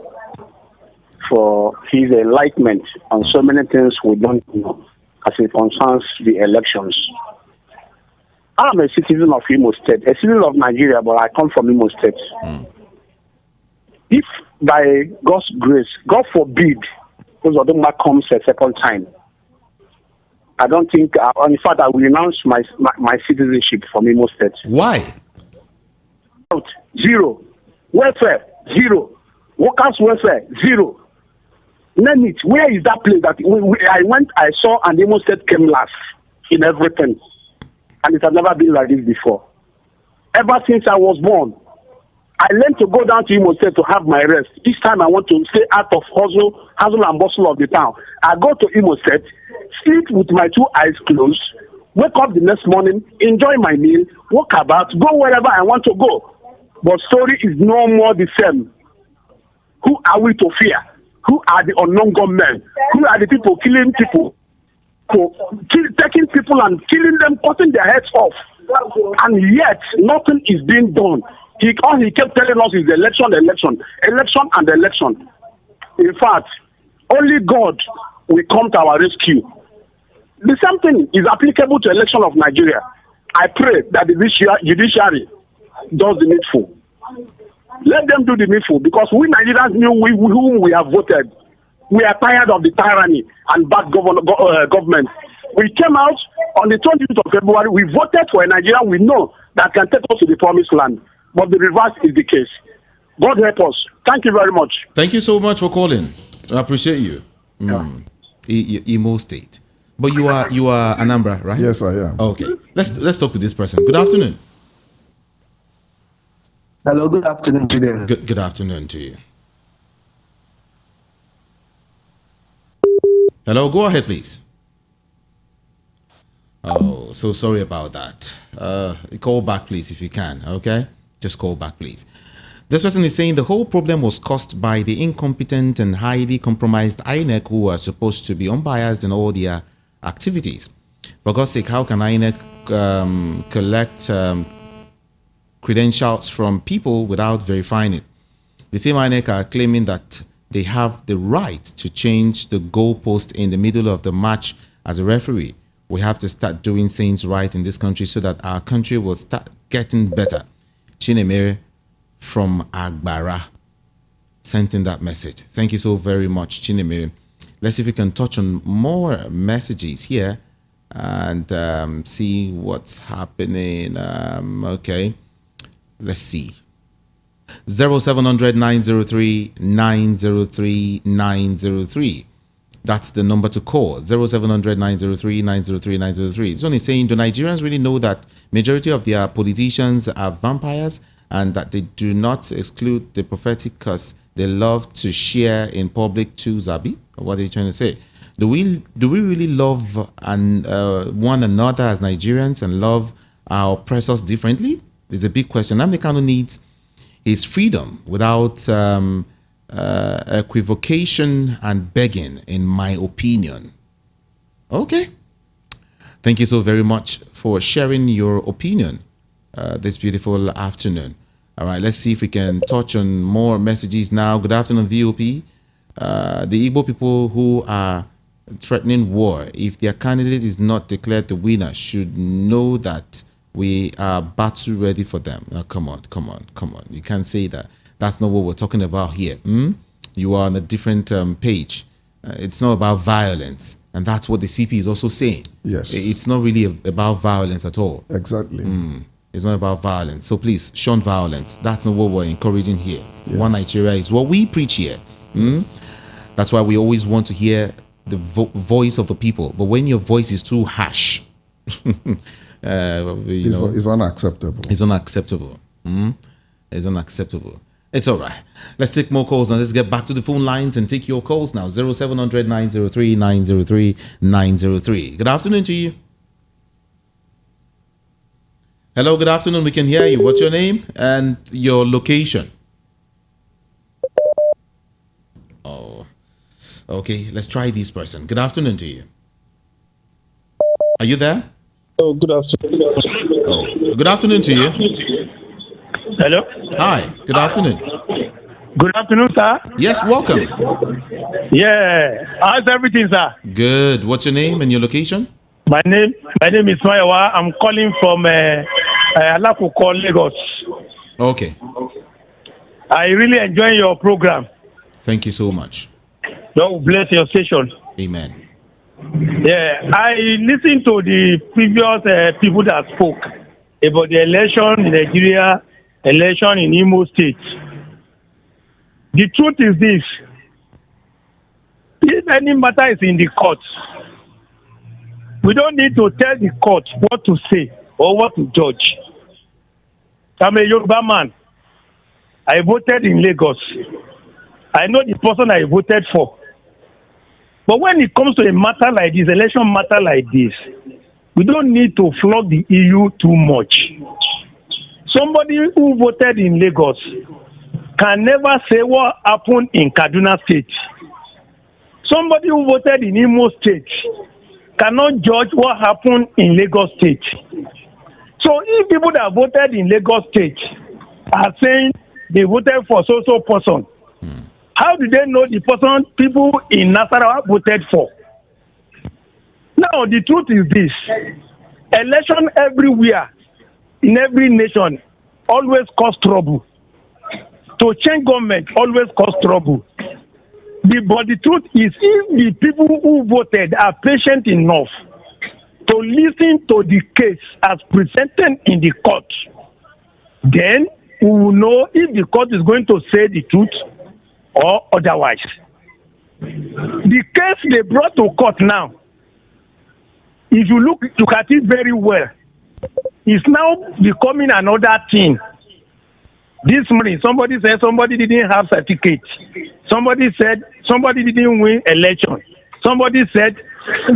[SPEAKER 6] for his enlightenment on so many things we don't know as it concerns the elections. I'm a citizen of Imo State, a citizen of Nigeria, but I come from Imo State. If by God's grace, God forbid, because Odoma comes a second time, I don't think, in fact, I will renounce my citizenship from Imo State.
[SPEAKER 2] Why?
[SPEAKER 6] Zero. Welfare, zero. Workers' welfare, zero. Name it. Where is that place that I went, I saw, and Imo State came last in everything? And it has never been like this before. Ever since I was born, I learned to go down to Imo State to have my rest. Each time I want to stay out of hustle and bustle of the town, I go to Imo State, sleep with my two eyes closed, wake up the next morning, enjoy my meal, walk about, go wherever I want to go. But story is no more the same. Who are we to fear? Who are the unknown gunmen? Who are the people killing people? Taking people and killing them, cutting their heads off. And yet, nothing is being done. All he kept telling us is election. In fact, only God will come to our rescue. The same thing is applicable to election of Nigeria. I pray that the judiciary does the needful. Let them do the needful, because we Nigerians knew whom we have voted. We are tired of the tyranny and bad government. We came out on the 20th of February. We voted for a Nigeria we know that can take us to the promised land. But the reverse is the case. God help us. Thank you very much.
[SPEAKER 2] Thank you so much for calling. I appreciate you. Imo State. But you are Anambra, right?
[SPEAKER 1] Yes, I am.
[SPEAKER 2] Okay. Let's talk to this person. Good afternoon.
[SPEAKER 7] Hello, good afternoon to them.
[SPEAKER 2] Good afternoon to you. Hello, go ahead, please. Oh, so sorry about that. Call back, please, if you can, okay? Just call back, please. This person is saying the whole problem was caused by the incompetent and highly compromised INEC, who are supposed to be unbiased in all their activities. For God's sake, how can INEC collect credentials from people without verifying it? The same INEC are claiming that they have the right to change the goalpost in the middle of the match as a referee. We have to start doing things right in this country so that our country will start getting better. Chinemere from Agbara sent in that message. Thank you so very much, Chinemere. Let's see if we can touch on more messages here and see what's happening. Okay, let's see. 0700 903 903 903. That's the number to call. 0700 903 903 903. It's only saying, do Nigerians really know that majority of their politicians are vampires and that they do not exclude the prophetic curse they love to share in public too, Zabi? What are you trying to say? Do we really love one another as Nigerians and love our oppressors differently? It's a big question. Nnamdi Kanu needs his freedom without equivocation and begging, in my opinion. Okay. Thank you so very much for sharing your opinion this beautiful afternoon. All right, let's see if we can touch on more messages now. Good afternoon, VOP. The Igbo people who are threatening war, if their candidate is not declared the winner, should know that we are battle ready for them. Now, come on. You can't say that. That's not what we're talking about here. You are on a different page. It's not about violence. And that's what the CP is also saying.
[SPEAKER 1] Yes.
[SPEAKER 2] It's not really about violence at all.
[SPEAKER 1] Exactly.
[SPEAKER 2] It's not about violence. So please, shun violence. That's not what we're encouraging here. Yes. One Nigeria is what we preach here. That's why we always want to hear the voice of the people. But when your voice is too harsh,
[SPEAKER 1] it's unacceptable.
[SPEAKER 2] It's unacceptable. It's unacceptable. It's all right. Let's take more calls now. Let's get back to the phone lines and take your calls now. 0700 903 903 903. Good afternoon to you. Hello, good afternoon. We can hear you. What's your name and your location? Oh, okay. Let's try this person. Good afternoon to you. Are you there?
[SPEAKER 8] Oh, good afternoon.
[SPEAKER 2] Oh, good afternoon to you.
[SPEAKER 8] Hello.
[SPEAKER 2] Hi, good afternoon.
[SPEAKER 8] Good afternoon, sir.
[SPEAKER 2] Yes, welcome.
[SPEAKER 8] Yeah. How's everything, sir?
[SPEAKER 2] Good. What's your name and your location?
[SPEAKER 8] My name is Maiwa. I'm calling from Alakuko, Lagos.
[SPEAKER 2] Okay.
[SPEAKER 8] I really enjoy your program.
[SPEAKER 2] Thank you so much.
[SPEAKER 8] God bless your station.
[SPEAKER 2] Amen.
[SPEAKER 8] Yeah, I listened to the previous people that spoke about the election in Nigeria, election in Imo State. The truth is this: if any matter is in the court, we don't need to tell the court what to say or what to judge. I'm a Yoruba man. I voted in Lagos. I know the person I voted for. But when it comes to a matter like this, election matter like this, we don't need to flog the EU too much. Somebody who voted in Lagos can never say what happened in Kaduna State. Somebody who voted in Imo State cannot judge what happened in Lagos State. So if people that voted in Lagos State are saying they voted for so person, how do they know the person people in Nasarawa voted for? Now, the truth is this: election everywhere, in every nation, always cause trouble. To change government always cause trouble. But the truth is, if the people who voted are patient enough to listen to the case as presented in the court, then we will know if the court is going to say the truth or otherwise. The case they brought to court now, if you look at it very well, is now becoming another thing. This morning, somebody said somebody didn't have certificate. Somebody said somebody didn't win election. Somebody said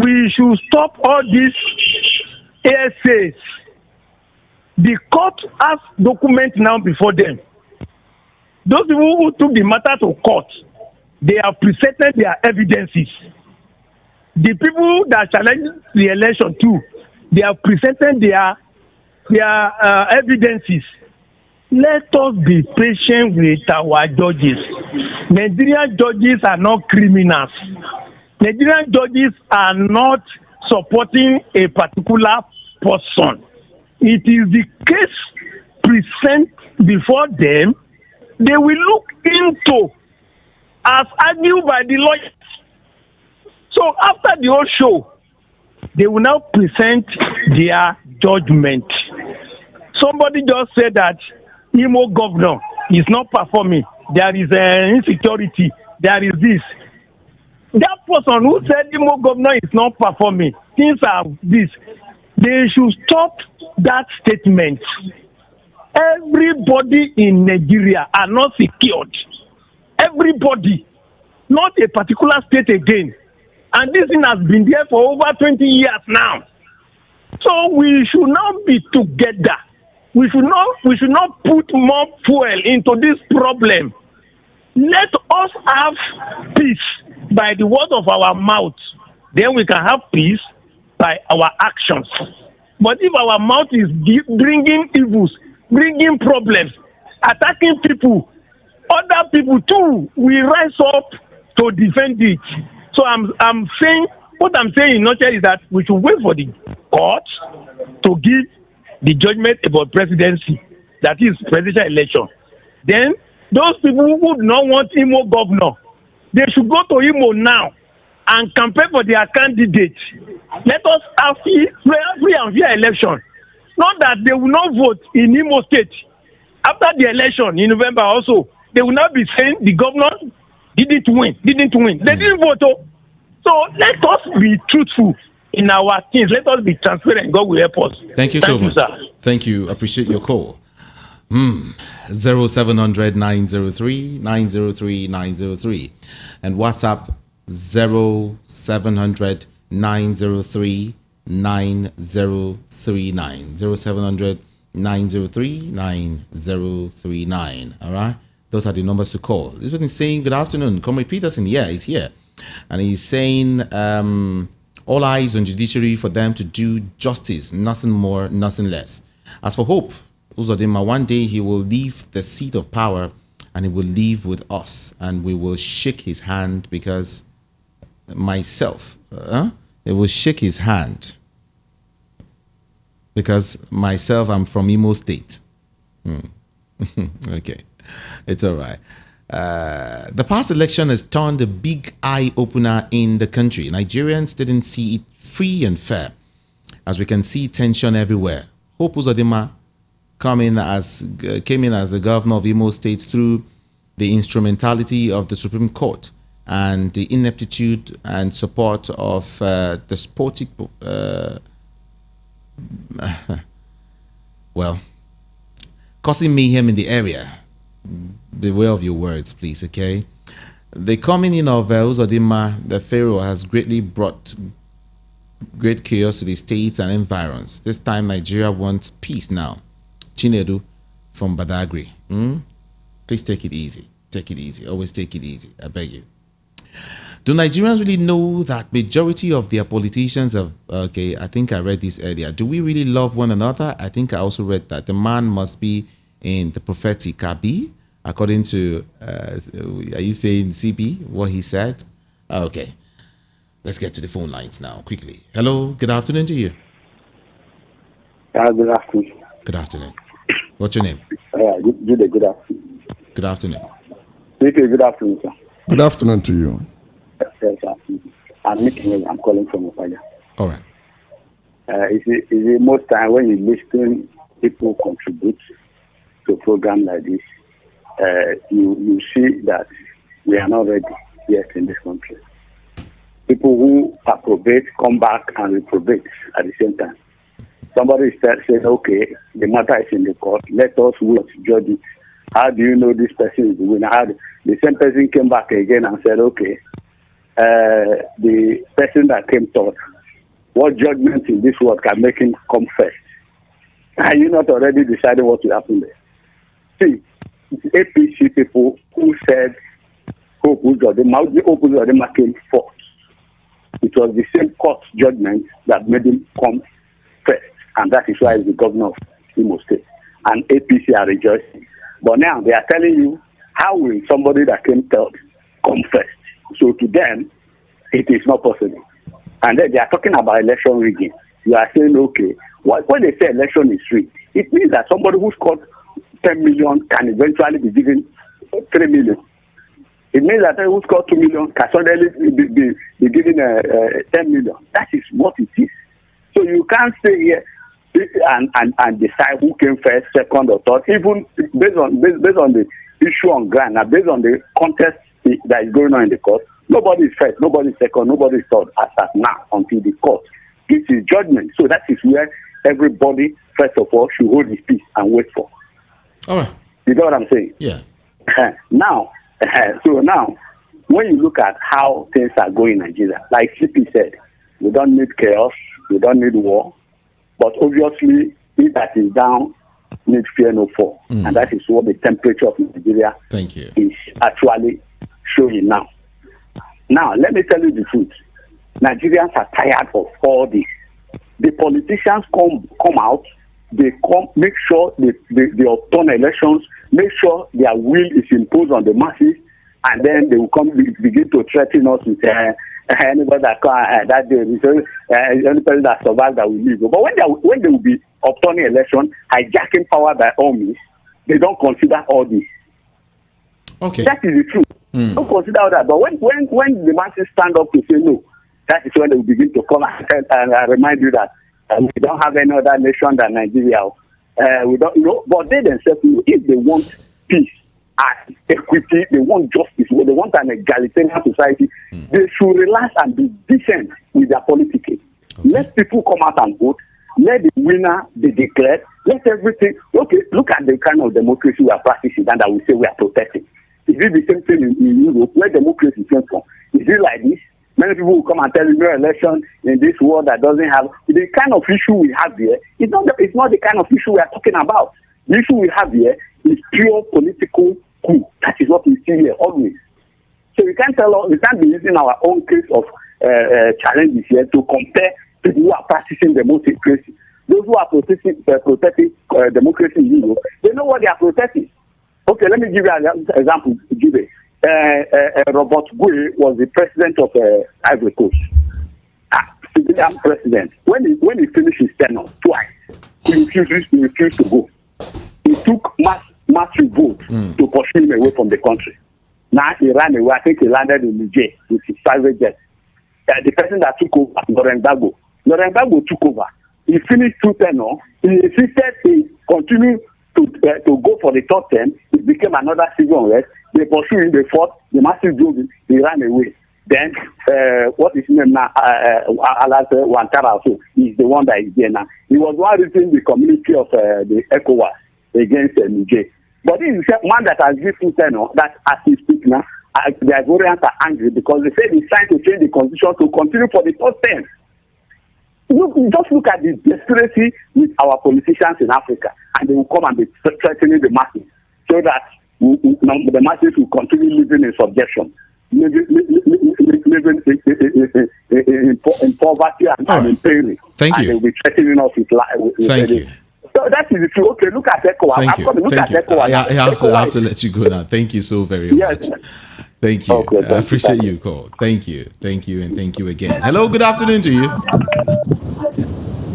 [SPEAKER 8] we should stop all these ASAs. The court has documents now before them. Those people who took the matter to court, they have presented their evidences. The people that challenged the election too, they have presented their evidences. Let us be patient with our judges. Nigerian judges are not criminals. Nigerian judges are not supporting a particular person. It is the case present before them they will look into as argued by the lawyers. So after the whole show, they will now present their judgment. Somebody just said that Imo governor is not performing. There is insecurity. There is this. That person who said Imo governor is not performing, things are this. They should stop that statement. Everybody in Nigeria are not secured. Everybody, not a particular state again. And this thing has been there for over 20 years now. So we should not be together. We should not put more fuel into this problem. Let us have peace by the word of our mouth. Then we can have peace by our actions. But if our mouth is bringing evils, bringing problems, attacking people, other people too will rise up to defend it. So I'm saying, what I'm saying in nutshell is that we should wait for the court to give the judgment about presidency, that is presidential election. Then those people who would not want Imo governor, they should go to Imo now and campaign for their candidate. Let us have free and fair election. Not that they will not vote in Imo State. After the election in November also, they will not be saying the governor didn't win. They didn't vote. So let us be truthful in our things. Let us be transparent. God will help us.
[SPEAKER 2] Thank you so much. Sir. Thank you. Appreciate your call. 0700 903 903 903 and WhatsApp 0700 903 9039 0700 903 9039. All right, those are the numbers to call. This person is saying, good afternoon, Comrade Peterson. Yeah, he's here, and he's saying all eyes on judiciary for them to do justice, nothing more, nothing less. As for hope, Uzodinma, one day he will leave the seat of power and he will live with us and we will shake his hand because it will shake his hand because myself, I'm from Imo State. Okay, it's all right. The past election has turned a big eye-opener in the country. Nigerians didn't see it free and fair. As we can see, tension everywhere. Hope Uzodinma came in as the governor of Imo State through the instrumentality of the Supreme Court and the ineptitude and support of despotic, causing mayhem in the area. Beware of your words, please, okay? The coming in of Uzodinma, the Pharaoh, has greatly brought great chaos to the states and environs. This time, Nigeria wants peace now. Chinedu from Badagry. Please take it easy. Take it easy. Always take it easy. I beg you. Do Nigerians really know that majority of their politicians have... Okay, I think I read this earlier. Do we really love one another? I think I also read that the man must be in the prophetic Abi, according to... are you saying CB, what he said? Okay. Let's get to the phone lines now, quickly. Hello, good afternoon to you.
[SPEAKER 6] Good afternoon.
[SPEAKER 2] Good afternoon. What's your name?
[SPEAKER 6] Good afternoon.
[SPEAKER 2] Good afternoon.
[SPEAKER 6] Good afternoon, sir.
[SPEAKER 1] Good afternoon to you.
[SPEAKER 6] Yes, sir. I'm Nick. I'm calling from Opaya.
[SPEAKER 2] All right.
[SPEAKER 6] Is it most time when you listen, people contribute to a program like this, you see that we are not ready yet in this country. People who approbate come back and reprobate at the same time. Somebody said, okay, the matter is in the court. Let us wait to judge it. How do you know this person is the winner? The same person came back again and said, okay, the person that came third, what judgment in this world can make him come first? Are you not already deciding what will happen there? See, APC people who said Hope Uzodinma came fourth. It was the same court judgment that made him come first, and that is why he's the governor of Imo State. And APC are rejoicing. But now they are telling you, how will somebody that came third come first? So to them, it is not possible. And then they are talking about election rigging. You are saying, okay, when they say election is rigged, it means that somebody who scored 10 million can eventually be given 3 million. It means that who scored 2 million can suddenly be given 10 million. That is what it is. So you can't stay here and decide who came first, second, or third, even based on the issue on ground, and based on the contest that is going on in the court. Nobody is first, nobody is second, nobody is third as at now until the court. This is judgment. So that is where everybody, first of all, should hold his peace and wait for.
[SPEAKER 2] All right.
[SPEAKER 6] You know what I'm saying?
[SPEAKER 2] Yeah.
[SPEAKER 6] Now, when you look at how things are going in Nigeria, like CP said, we don't need chaos, we don't need war, but obviously, if that is down, need fear no fall. And that is what the temperature of Nigeria is actually showing now. Now, let me tell you the truth. Nigerians are tired of all this. The politicians come out, they make sure they overturn elections, make sure their will is imposed on the masses, and then they will begin to threaten us with anybody that that day, anybody that survives that will leave. But when they will be overturning election, hijacking power by all means, they don't consider all this.
[SPEAKER 2] Okay.
[SPEAKER 6] That is the truth. Don't consider all that. But when the masses stand up to say no, that is when they will begin to come and remind you that we don't have any other nation than Nigeria. We don't, but they themselves, if they want peace and equity, they want justice, they want an egalitarian society, they should relax and be decent with their politics. Okay. Let people come out and vote. Let the winner be declared. Let everything. Okay, look at the kind of democracy we are practicing and that we say we are protecting. Is it the same thing in Europe where democracy came from? Is it like this? Many people will come and tell you no election in this world that doesn't have the kind of issue we have here. It's not the kind of issue we are talking about. The issue we have here is pure political coup. That is what we see here always. So we can't be using our own case of challenges here to compare people who are practicing democracy those who are protecting democracy in Europe, they know what they are protecting. Okay, let me give you an example. Robert Gui was the president of Ivory Coast. Civilian president. When he finished his tenure twice, he refused to go. He took massive votes to pursue him away from the country. Now he ran away. I think he landed in Niger with his private jet. The person that took over, Laurent Gbagbo took over. He finished 2 tenures. He insisted he continued to go for the third term. It became another civil unrest. They pursued him, they fought, the massive drove him, he ran away. Then, what is his name now? Alas Wantara, so he's the one that is there now. He was one reaching the community of the ECOWAS against Niger. But this is a man that has given tenure that as he speaks now, the Ivorians are angry because they say he's trying to change the constitution to continue for the third term. Just look at the desperacy with our politicians in Africa, and they will come and be threatening the masses so that the masses will continue living in subjection, living in poverty and in pain.
[SPEAKER 2] Thank you.
[SPEAKER 6] And they will be threatening us with life.
[SPEAKER 2] Thank you.
[SPEAKER 6] So that is the truth. Okay, look at ECOWAS.
[SPEAKER 2] Thank you. I have to let you go now. Thank you so very much. Thank you. Okay, I appreciate your call. Thank you, and thank you again. Hello, good afternoon to you.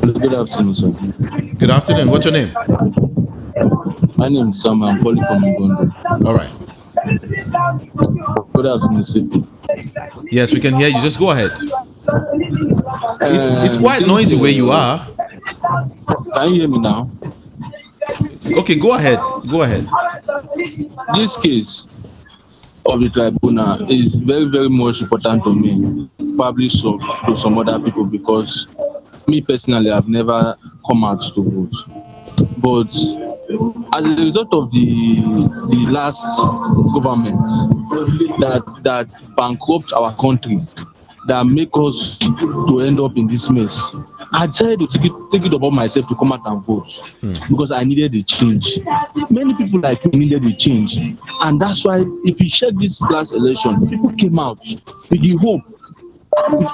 [SPEAKER 9] Good afternoon, sir.
[SPEAKER 2] Good afternoon. What's your name?
[SPEAKER 9] My name is Sam. I'm calling from Ngondo.
[SPEAKER 2] All right.
[SPEAKER 9] Good afternoon, CP.
[SPEAKER 2] Yes, we can hear you. Just go ahead. It's quite noisy where you are.
[SPEAKER 9] Can you hear me now?
[SPEAKER 2] Okay, go ahead.
[SPEAKER 9] This case of the tribunal is very, very much important to me, probably so to some other people, because me personally, I've never come out to vote. But as a result of the last government that bankrupt our country, that make us to end up in this mess, I decided to take it upon myself to come out and vote because I needed a change. Many people like me needed a change, and that's why if you check this last election, people came out with the hope,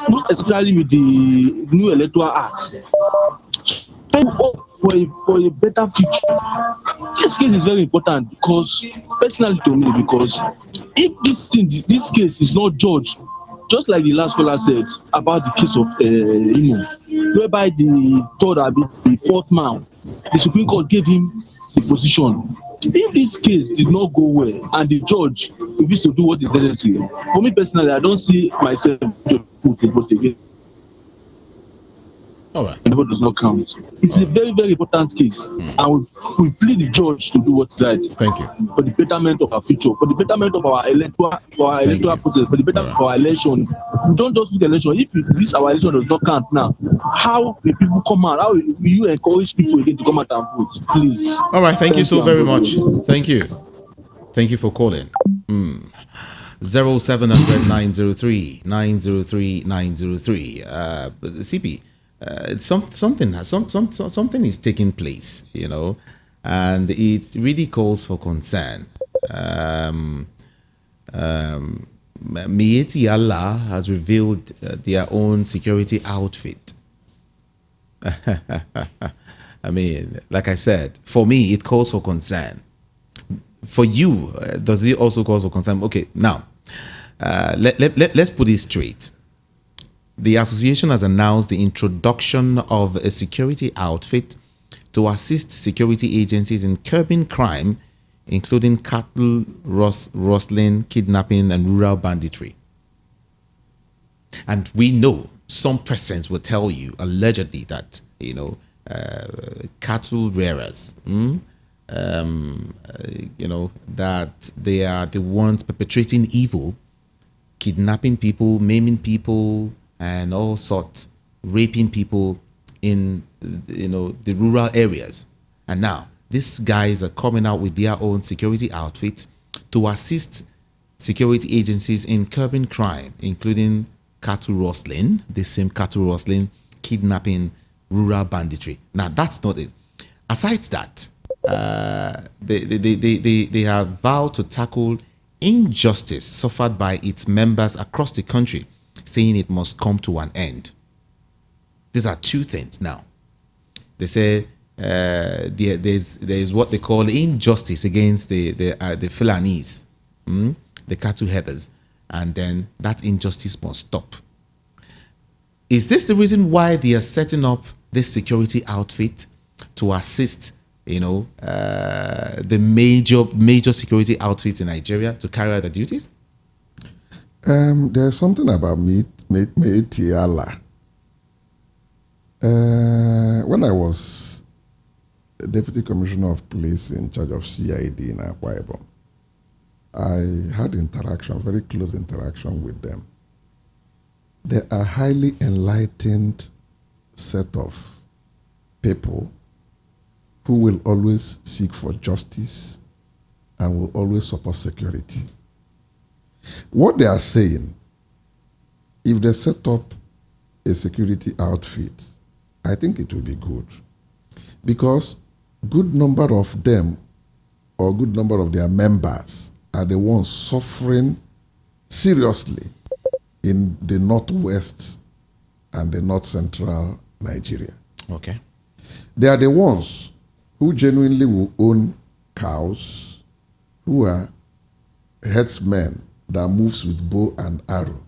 [SPEAKER 9] most especially with the new electoral act, for a better future. This case is very important because, personally to me, because if this case is not judged, just like the last caller said about the case of Imo, whereby the fourth man, the Supreme Court gave him the position. If this case did not go well and the judge refused to do what is necessary, for me personally, I don't see myself to put a vote again.
[SPEAKER 2] All right.
[SPEAKER 9] And the vote does not count. It's a very, very important case, and we plead the judge to do what's right.
[SPEAKER 2] Thank you.
[SPEAKER 9] For the betterment of our future, for the betterment of our electoral process, for the betterment of our election. We don't just look at election. If our election does not count now, how will people come out? How will you encourage people again to come out and vote? Please.
[SPEAKER 2] All right. Thank you so very much. Thank you. Thank you for calling. 0700 903 903 903. CP. Something is taking place, and it really calls for concern. Mieti Allah has revealed their own security outfit. I mean, like I said, for me, it calls for concern. For you, does it also cause for concern? Okay, now, let's put it straight. The association has announced the introduction of a security outfit to assist security agencies in curbing crime, including cattle rustling, kidnapping, and rural banditry. And we know some persons will tell you, allegedly, that, cattle rearers, that they are the ones perpetrating evil, kidnapping people, maiming people, and all sorts, raping people in the rural areas. And now these guys are coming out with their own security outfit to assist security agencies in curbing crime, including cattle rustling, the same cattle rustling, kidnapping, rural banditry. Now that's not it. Aside that, they have vowed to tackle injustice suffered by its members across the country, saying it must come to an end. These are two things now. they say there's what they call injustice against the Fulanis, the cattle headers, and then that injustice must stop. Is this the reason why they are setting up this security outfit to assist, the major security outfits in Nigeria to carry out the duties?
[SPEAKER 1] There's something about Tiala. When I was Deputy Commissioner of Police in charge of CID in Akwa Ibom, I had very close interaction with them. They are highly enlightened set of people who will always seek for justice and will always support security. What they are saying, if they set up a security outfit, I think it will be good, because good number of them or good number of their members are the ones suffering seriously in the northwest and the north central Nigeria.
[SPEAKER 2] Okay.
[SPEAKER 1] They are the ones who genuinely will own cows, who are herdsmen that moves with bow and arrow.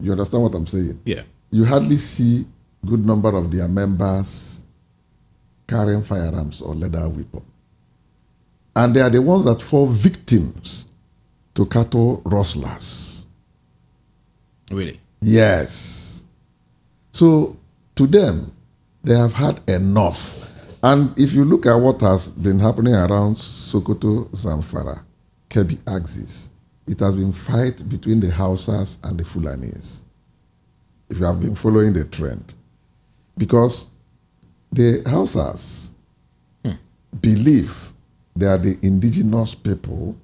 [SPEAKER 1] You understand what I'm saying?
[SPEAKER 2] Yeah.
[SPEAKER 1] You hardly see good number of their members carrying firearms or leather weapon. And they are the ones that fall victims to cattle rustlers.
[SPEAKER 2] Really?
[SPEAKER 1] Yes. So to them, they have had enough. And if you look at what has been happening around Sokoto, Zamfara, Kebbi axis, it has been fight between the Hausas and the Fulanis, if you have been following the trend. Because the Hausas believe they are the indigenous people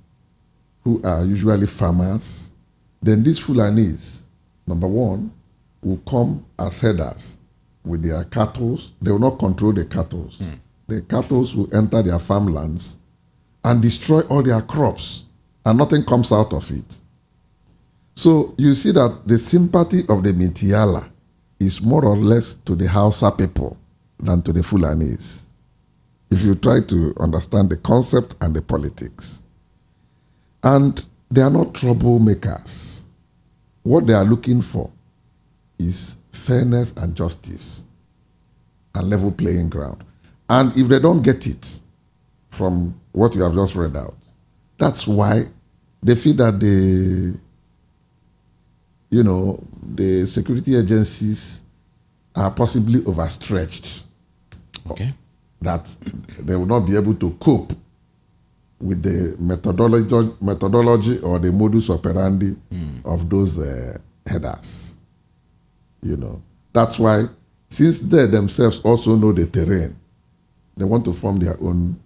[SPEAKER 1] who are usually farmers. Then these Fulanis, number one, will come as herders with their cattle. They will not control the cattle. The cattle will enter their farmlands and destroy all their crops, and nothing comes out of it. So you see that the sympathy of the Mitiala is more or less to the Hausa people than to the Fulanis, if you try to understand the concept and the politics. And they are not troublemakers. What they are looking for is fairness and justice and level playing ground. And if they don't get it from what you have just read out, that's why they feel that the security agencies are possibly overstretched.
[SPEAKER 2] Okay.
[SPEAKER 1] That they will not be able to cope with the methodology or the modus operandi of those headers. That's why, since they themselves also know the terrain, they want to form their own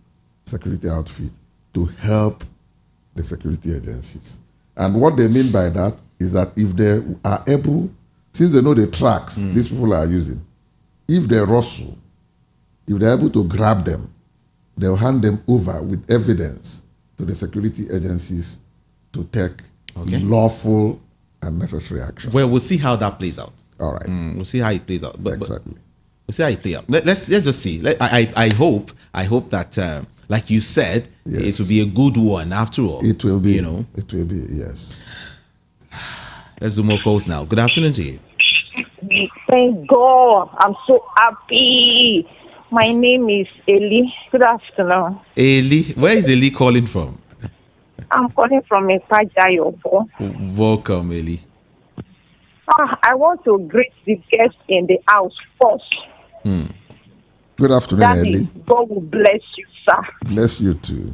[SPEAKER 1] security outfit to help the security agencies. And what they mean by that is that if they are able, since they know the tracks these people are using, if they rustle, if they're able to grab them, they'll hand them over with evidence to the security agencies to take lawful and necessary action.
[SPEAKER 2] Well, we'll see how that plays out.
[SPEAKER 1] All right.
[SPEAKER 2] We'll see how it plays out.
[SPEAKER 1] Exactly.
[SPEAKER 2] We'll see how it plays out. Let's just see. I hope that, like you said, it will be a good one after all.
[SPEAKER 1] It will be. It will be, yes.
[SPEAKER 2] Let's do more calls now. Good afternoon to you.
[SPEAKER 10] Thank God. I'm so happy. My name is Eli. Good afternoon.
[SPEAKER 2] Eli? Where is Eli calling from?
[SPEAKER 10] I'm calling from Ipajayobo.
[SPEAKER 2] Welcome, Eli.
[SPEAKER 10] I want to greet the guests in the house first.
[SPEAKER 1] Good afternoon,
[SPEAKER 10] Daddy,
[SPEAKER 1] Eli.
[SPEAKER 10] God will bless you, sir.
[SPEAKER 1] Bless you too.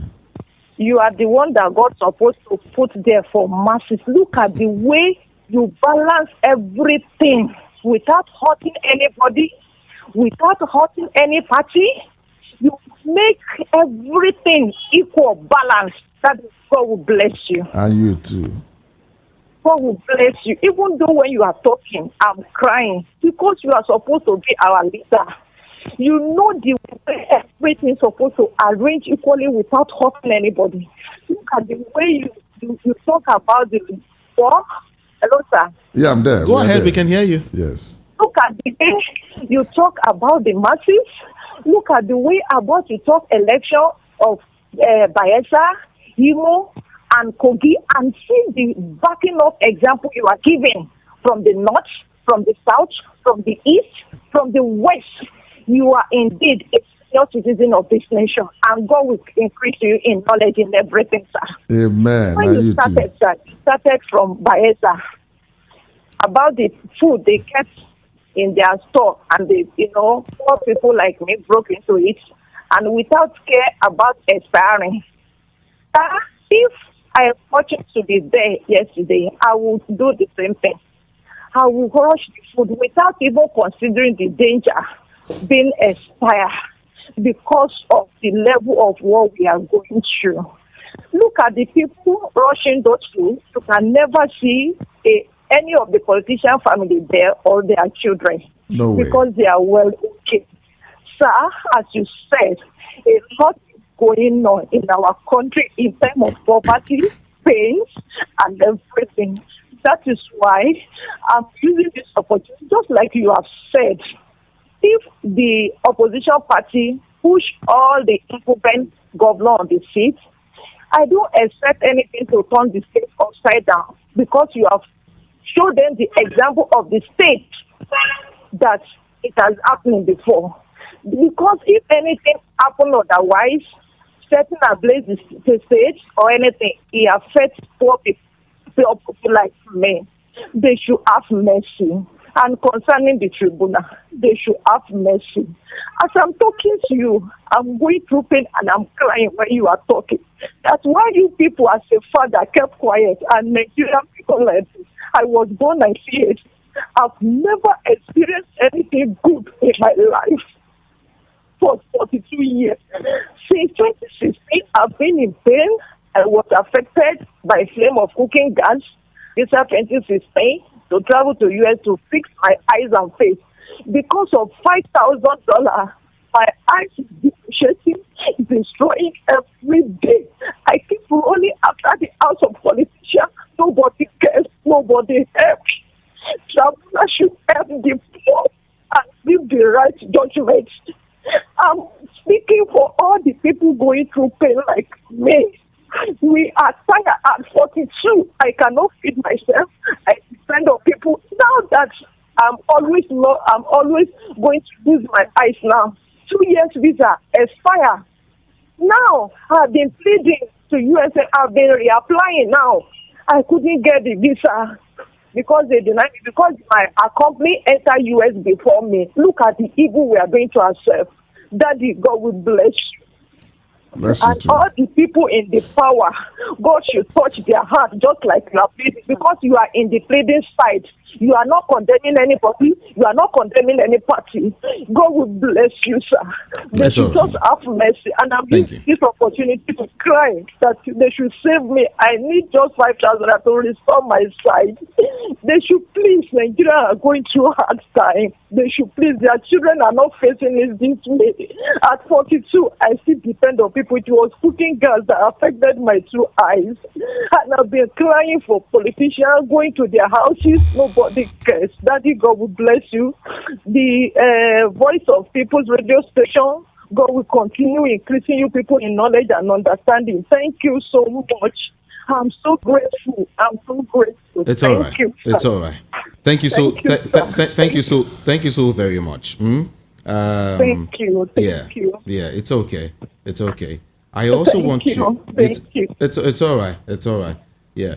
[SPEAKER 10] You are the one that God's supposed to put there for masses. Look at the way you balance everything without hurting anybody, without hurting any party. You make everything equal, balanced. That God will bless you.
[SPEAKER 1] And you too.
[SPEAKER 10] God will bless you. Even though when you are talking, I'm crying because you are supposed to be our leader. You know the way everything's supposed to arrange equally without hurting anybody. Look at the way you talk about the war. Hello, sir.
[SPEAKER 1] Yeah, I'm there.
[SPEAKER 2] Go
[SPEAKER 1] We're
[SPEAKER 2] ahead,
[SPEAKER 1] there.
[SPEAKER 2] we can hear you.
[SPEAKER 1] Yes.
[SPEAKER 10] Look at the way you talk about the masses. Look at the way about you talk election of Bayelsa, Imo, and Kogi, and see the backing up example you are giving from the north, from the south, from the east, from the west. You are indeed a senior citizen of this nation, and God will increase you in knowledge in everything, sir.
[SPEAKER 1] Amen.
[SPEAKER 10] When you started, sir, you started from Bayelsa about the food they kept in their store, and they, poor people like me broke into it, and without care about expiring. If I am fortunate to be there yesterday, I will do the same thing. I will rush the food without even considering the danger being expired because of the level of what we are going through. Look at the people rushing those food. You can never see any of the politician family there or their children.
[SPEAKER 1] No way.
[SPEAKER 10] Because they are well okay. Sir, as you said, a lot is going on in our country in terms of poverty, pains, and everything. That is why I'm using this opportunity, just like you have said. If the opposition party push all the incumbent governor on the seat, I don't expect anything to turn the state upside down, because you have showed them the example of the state that it has happened before. Because if anything happened otherwise, setting ablaze the state or anything, it affects poor people like me. They should have mercy. And concerning the tribunal, they should have mercy. As I'm talking to you, I'm going through pain and I'm crying when you are talking. That's why you people as a father kept quiet, and Nigerian people like this. I was born and see it. I've never experienced anything good in my life for 42 years. Since 2016, I've been in pain. I was affected by flame of cooking gas. This 2016 to travel to US to fix my eyes and face. Because of $5,000, my eyes is depreciating, destroying every day. I keep rolling after the house of politicians. Nobody cares, nobody helps. Tribunal should help the poor and give the right judgment. I'm speaking for all the people going through pain like me. We are tired at 42. I cannot feed myself. I depend on people. Now that I'm always going to lose my eyes now. 2 years visa expire. Now I've been pleading to USA. I've been reapplying now. I couldn't get the visa because they denied me, because my company entered US before me. Look at the evil we are doing to ourselves. Daddy, God will bless you. And all the people in the power, God should touch their heart just like you are pleading, because you are in the pleading side. You are not condemning anybody. You are not condemning any party. God will bless you, sir. They should just have mercy. And I'm using this opportunity to cry that they should save me. I need just 5,000 to restore my sight. They should please. Nigeria are going through a hard time. They should please. Their children are not facing this way. At 42, I still depend on people. It was cooking gas that affected my 2 eyes. And I've been crying for politicians, going to their houses. Nobody cares. Daddy, God will bless you. The Voice of People's radio station, God will continue increasing you people in knowledge and understanding. Thank you so much. I'm so grateful. I'm so grateful.
[SPEAKER 2] It's all right. It's all right. Thank you so. Thank you so. Thank you so very much.
[SPEAKER 10] Thank you. Thank you.
[SPEAKER 2] Yeah. It's okay. It's okay. I also want to. It's all right. It's all right. Yeah.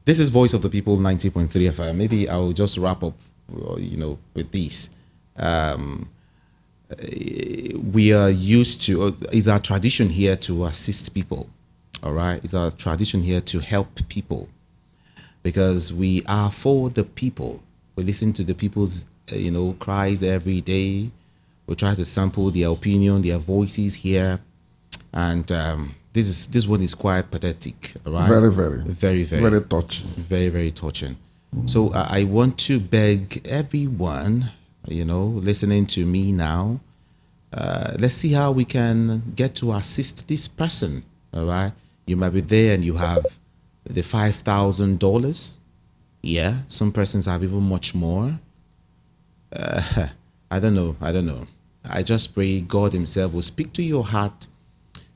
[SPEAKER 2] This is Voice of the People 90.3 FM. Maybe I'll just wrap up, with this. We are used to. It's our tradition here to assist people. All right, it's our tradition here to help people, because we are for the people. We listen to the people's, cries every day. We try to sample their opinion, their voices here, and this one is quite pathetic. All right, very
[SPEAKER 1] touching.
[SPEAKER 2] Very touching. So I want to beg everyone, listening to me now. Let's see how we can get to assist this person. All right. You might be there and you have the $5,000. Yeah, some persons have even much more. I don't know. I just pray God Himself will speak to your heart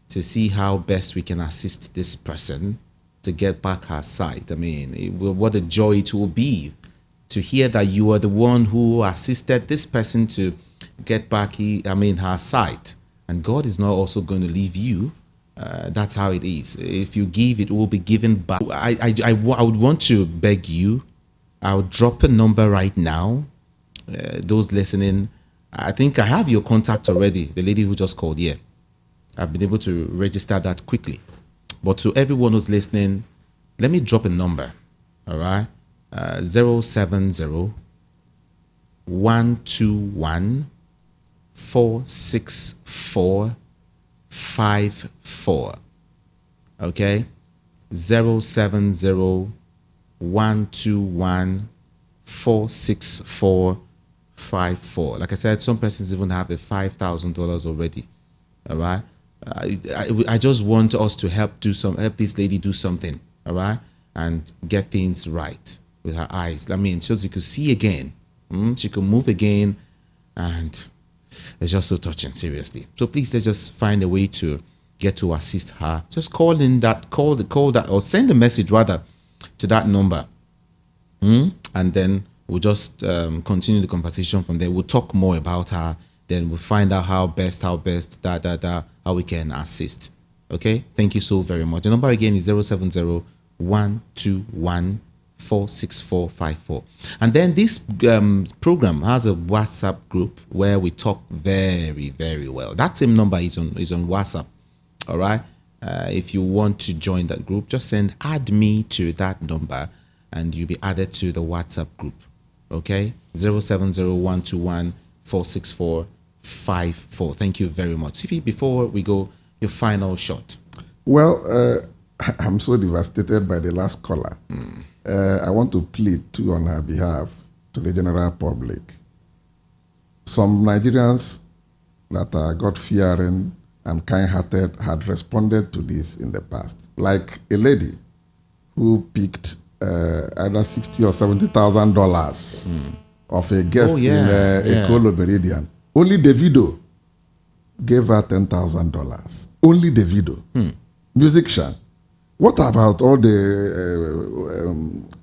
[SPEAKER 2] to see how best we can assist this person to get back her sight. I mean, what a joy it will be to hear that you are the one who assisted this person to get back, her sight. And God is not also going to leave you. That's how it is. If you give, it will be given back. I would want to beg you. I'll drop a number right now. Those listening, I think I have your contact already. The lady who just called, yeah. I've been able to register that quickly. But to everyone who's listening, let me drop a number. All right. 070 121 464 54. Okay. 070 121 464 54. Like I said, some persons even have the $5,000 already. All right. I just want us to help this lady do something. All right. And get things right with her eyes. I mean, so she could see again. She could move again. And it's just so touching, seriously. So please, let's just find a way to get to assist her. Just call that, or send a message rather to that number. And then we'll just continue the conversation from there. We'll talk more about her. Then we'll find out how we can assist. Okay? Thank you so very much. The number again is 070 121 46454. And then this program has a WhatsApp group where we talk very, very well. That same number is on WhatsApp. All right? If you want to join that group, just add me to that number and you'll be added to the WhatsApp group. Okay? 070 121 46454. Thank you very much. CP, before we go, your final shot.
[SPEAKER 1] Well, I'm so devastated by the last caller. I want to plead too on her behalf to the general public. Some Nigerians that are God-fearing and kind-hearted had responded to this in the past. Like a lady who picked either $60,000 or $70,000 of a guest in Ekolo Meridian. Only Davido gave her $10,000. Only Davido. Musician. What about all the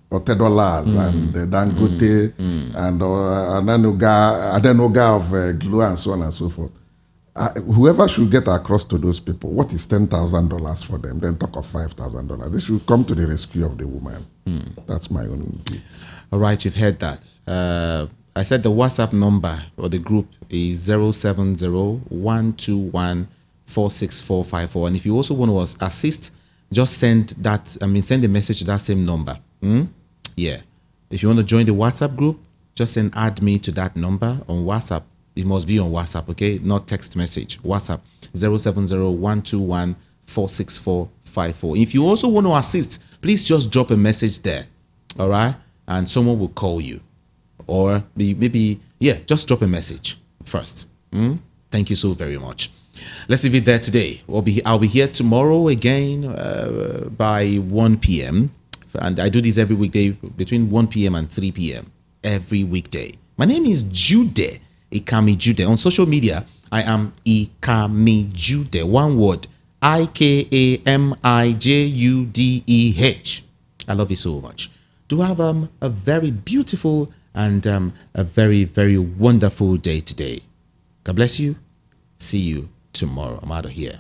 [SPEAKER 1] Otedolas and the Dangote and Adenoga of Glue and so on and so forth? Whoever should get across to those people, what is $10,000 for them? Then talk of $5,000. They should come to the rescue of the woman. That's my own bit.
[SPEAKER 2] All right, you've heard that. I said the WhatsApp number or the group is 070 121 46454. And if you also want to assist, just send a message to that same number. Yeah. If you want to join the WhatsApp group, just add me to that number on WhatsApp. It must be on WhatsApp, okay? Not text message. WhatsApp 070 121 46454. If you also want to assist, please just drop a message there. All right? And someone will call you. Or maybe just drop a message first. Thank you so very much. Let's leave it there today. I'll be here tomorrow again by 1 p.m. And I do this every weekday between 1 p.m. and 3 p.m. every weekday. My name is Jude, Ikami Jude. On social media, I am Ikami Jude. One word, IKAMIJUDEH. I love you so much. Do have a very beautiful and a very, very wonderful day today. God bless you. See you tomorrow. I'm out of here.